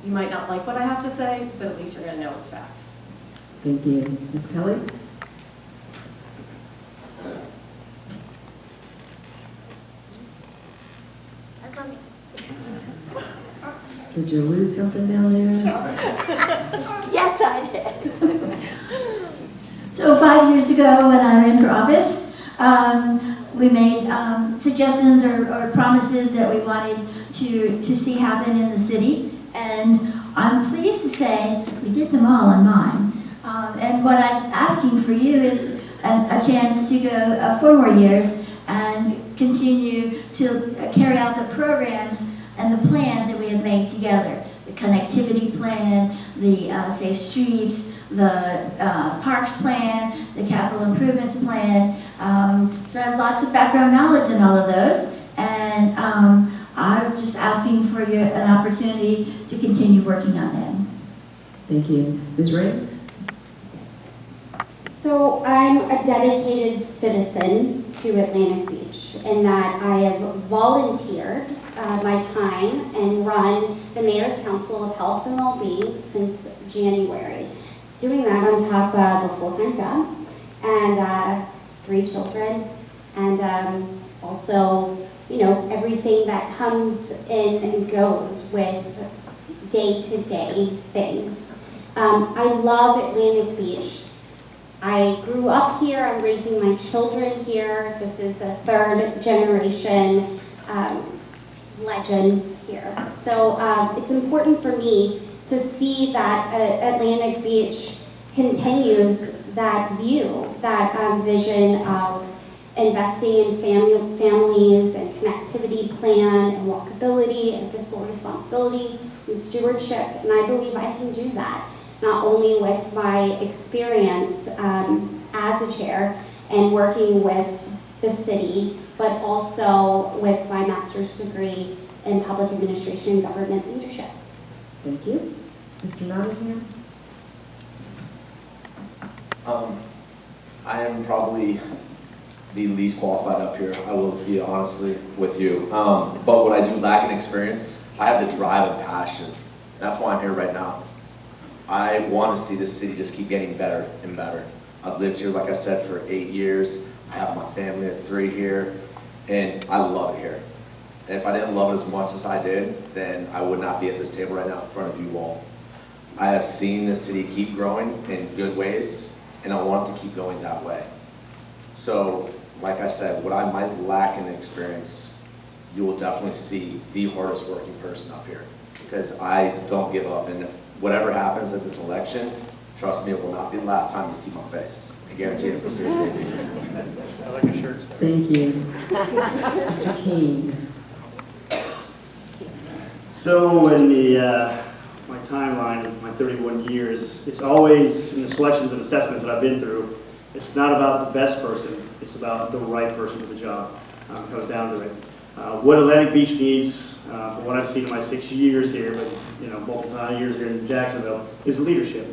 You might not like what I have to say, but at least you're going to know it's fact. Thank you. Ms. Kelly? Did you lose something down there? Yes, I did. So 5 years ago, when I ran for office, we made suggestions or promises that we wanted to see happen in the city, and I'm pleased to say we did them all in mine. And what I'm asking for you is a chance to go 4 more years and continue to carry out the programs and the plans that we have made together. The connectivity plan, the safe streets, the parks plan, the capital improvements plan. So I have lots of background knowledge in all of those, and I'm just asking for an opportunity to continue working on them. Thank you. Ms. Ray? So I'm a dedicated citizen to Atlantic Beach in that I have volunteered my time and run the Mayor's Council of Health and Wellbeing since January. Doing that on top of a full-time job and 3 children, and also, you know, everything that comes in and goes with day-to-day things. I love Atlantic Beach. I grew up here, I'm raising my children here. This is a 3rd generation legend here. So it's important for me to see that Atlantic Beach continues that view, that vision of investing in families and connectivity plan and walkability and fiscal responsibility and stewardship. And I believe I can do that, not only with my experience as a chair and working with the city, but also with my master's degree in public administration and government leadership. Thank you. Mr. Nottingham? I am probably the least qualified up here, I will be honestly with you. But what I do lack in experience, I have the drive and passion. That's why I'm here right now. I want to see this city just keep getting better and better. I've lived here, like I said, for 8 years. I have my family of 3 here, and I love it here. And if I didn't love it as much as I did, then I would not be at this table right now in front of you all. I have seen this city keep growing in good ways, and I want it to keep going that way. So, like I said, what I might lack in experience, you will definitely see the hardest working person up here, because I don't give up. And if whatever happens at this election, trust me, it will not be the last time you see my face. I guarantee it for city. I like your shirts there. Thank you. Mr. Keane? So in my timeline, my 31 years, it's always in the selections and assessments that I've been through, it's not about the best person, it's about the right person for the job. It comes down to it. What Atlantic Beach needs, from what I've seen in my 6 years here, but multiple years here in Jacksonville, is leadership.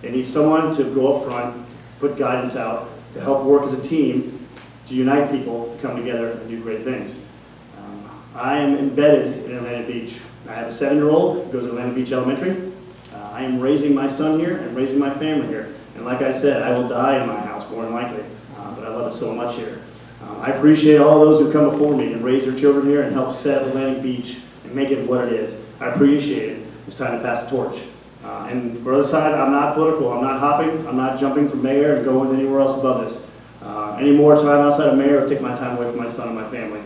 It needs someone to go up front, put guidance out, to help work as a team, to unite people, to come together and do great things. I am embedded in Atlantic Beach. I have a 7-year-old who goes to Atlantic Beach Elementary. I am raising my son here and raising my family here. And like I said, I will die in my house, more than likely, but I love it so much here. I appreciate all those who come before me and raise their children here and help set Atlantic Beach and make it what it is. I appreciate it. It's time to pass the torch. And for the other side, I'm not political. I'm not hopping. I'm not jumping from mayor and going anywhere else above this. Any more time outside of mayor, I'll take my time away from my son and my family.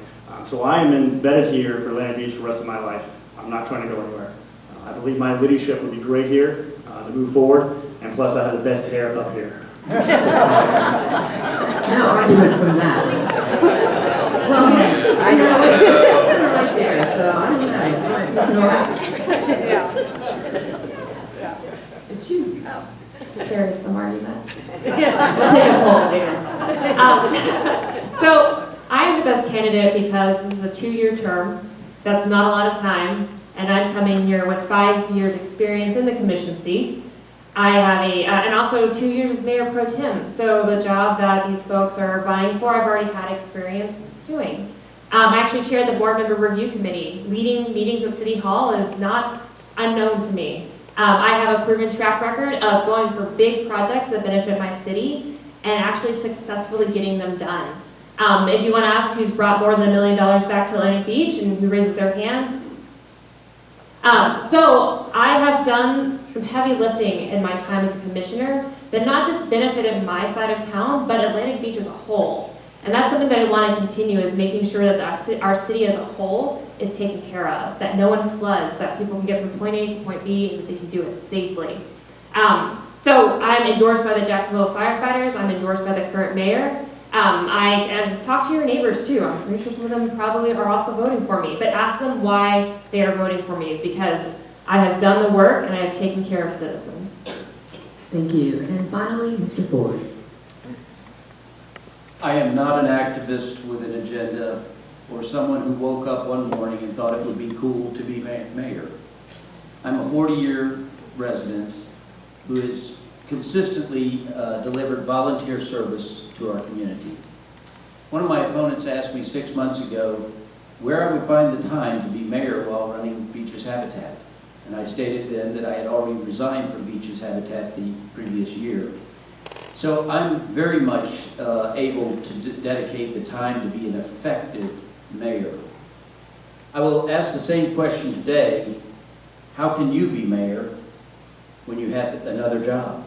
So I am embedded here for Atlantic Beach for the rest of my life. I'm not trying to go anywhere. I believe my leadership would be great here to move forward, and plus I have the best hair up here. No argument from that. Well, next, I know, it's kind of right there, so I don't know. All right, Ms. Norris. It's you. There is some argument. We'll take a poll later. So I'm the best candidate because this is a 2-year term. That's not a lot of time, and I'm coming here with 5 years experience in the commission seat. I have and also 2 years as mayor pro tem. So the job that these folks are vying for, I've already had experience doing. I actually chaired the board member review committee. Leading meetings at City Hall is not unknown to me. I have a proven track record of going for big projects that benefit my city and actually successfully getting them done. If you want to ask who's brought more than $1 million back to Atlantic Beach and who raises their hands. So I have done some heavy lifting in my time as a commissioner that not just benefited my side of town, but Atlantic Beach as a whole. And that's something that I want to continue, is making sure that our city as a whole is taken care of, that no one floods, that people can get from point A to point B, and that they can do it safely. So I'm endorsed by the Jacksonville firefighters. I'm endorsed by the current mayor. I talk to your neighbors too. I'm pretty sure some of them probably are also voting for me, but ask them why they are voting for me, because I have done the work and I have taken care of citizens. Thank you. And finally, Mr. Ford. I am not an activist with an agenda or someone who woke up one morning and thought it would be cool to be mayor. I'm a 40-year resident who has consistently delivered volunteer service to our community. One of my opponents asked me 6 months ago where I would find the time to be mayor while running Beaches Habitat. And I stated then that I had already resigned from Beaches Habitat the previous year. So I'm very much able to dedicate the time to be an effective mayor. I will ask the same question today. How can you be mayor when you have another job?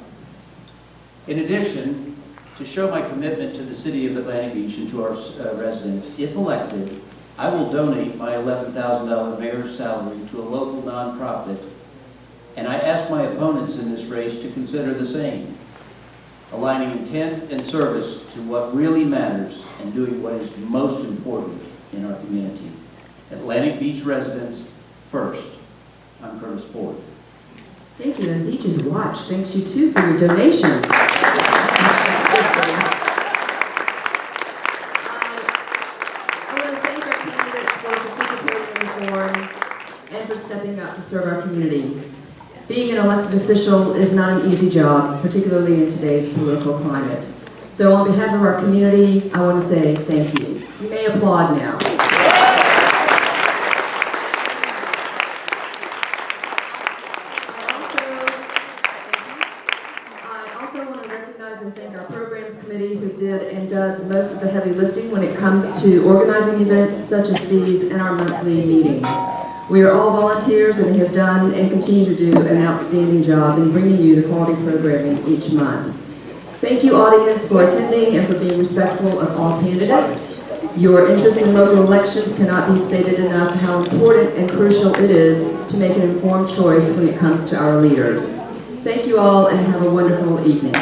In addition, to show my commitment to the city of Atlantic Beach and to our residents, if elected, I will donate my $11,000 mayor's salary to a local nonprofit, and I ask my opponents in this race to consider the same, aligning intent and service to what really matters and doing what is most important in our community. Atlantic Beach residents first. I'm Curtis Ford. Thank you, and Beaches Watch thanks you too for your donation. I want to thank our candidates for participating in the forum and for stepping up to serve our community. Being an elected official is not an easy job, particularly in today's political climate. So on behalf of our community, I want to say thank you. You may applaud now. And thank our programs committee who did and does most of the heavy lifting when it comes to organizing events such as these and our monthly meetings. We are all volunteers and have done and continue to do an outstanding job in bringing you the quality programming each month. Thank you, audience, for attending and for being respectful of all candidates. Your interest in local elections cannot be stated enough how important and crucial it is to make an informed choice when it comes to our leaders. Thank you all and have a wonderful evening.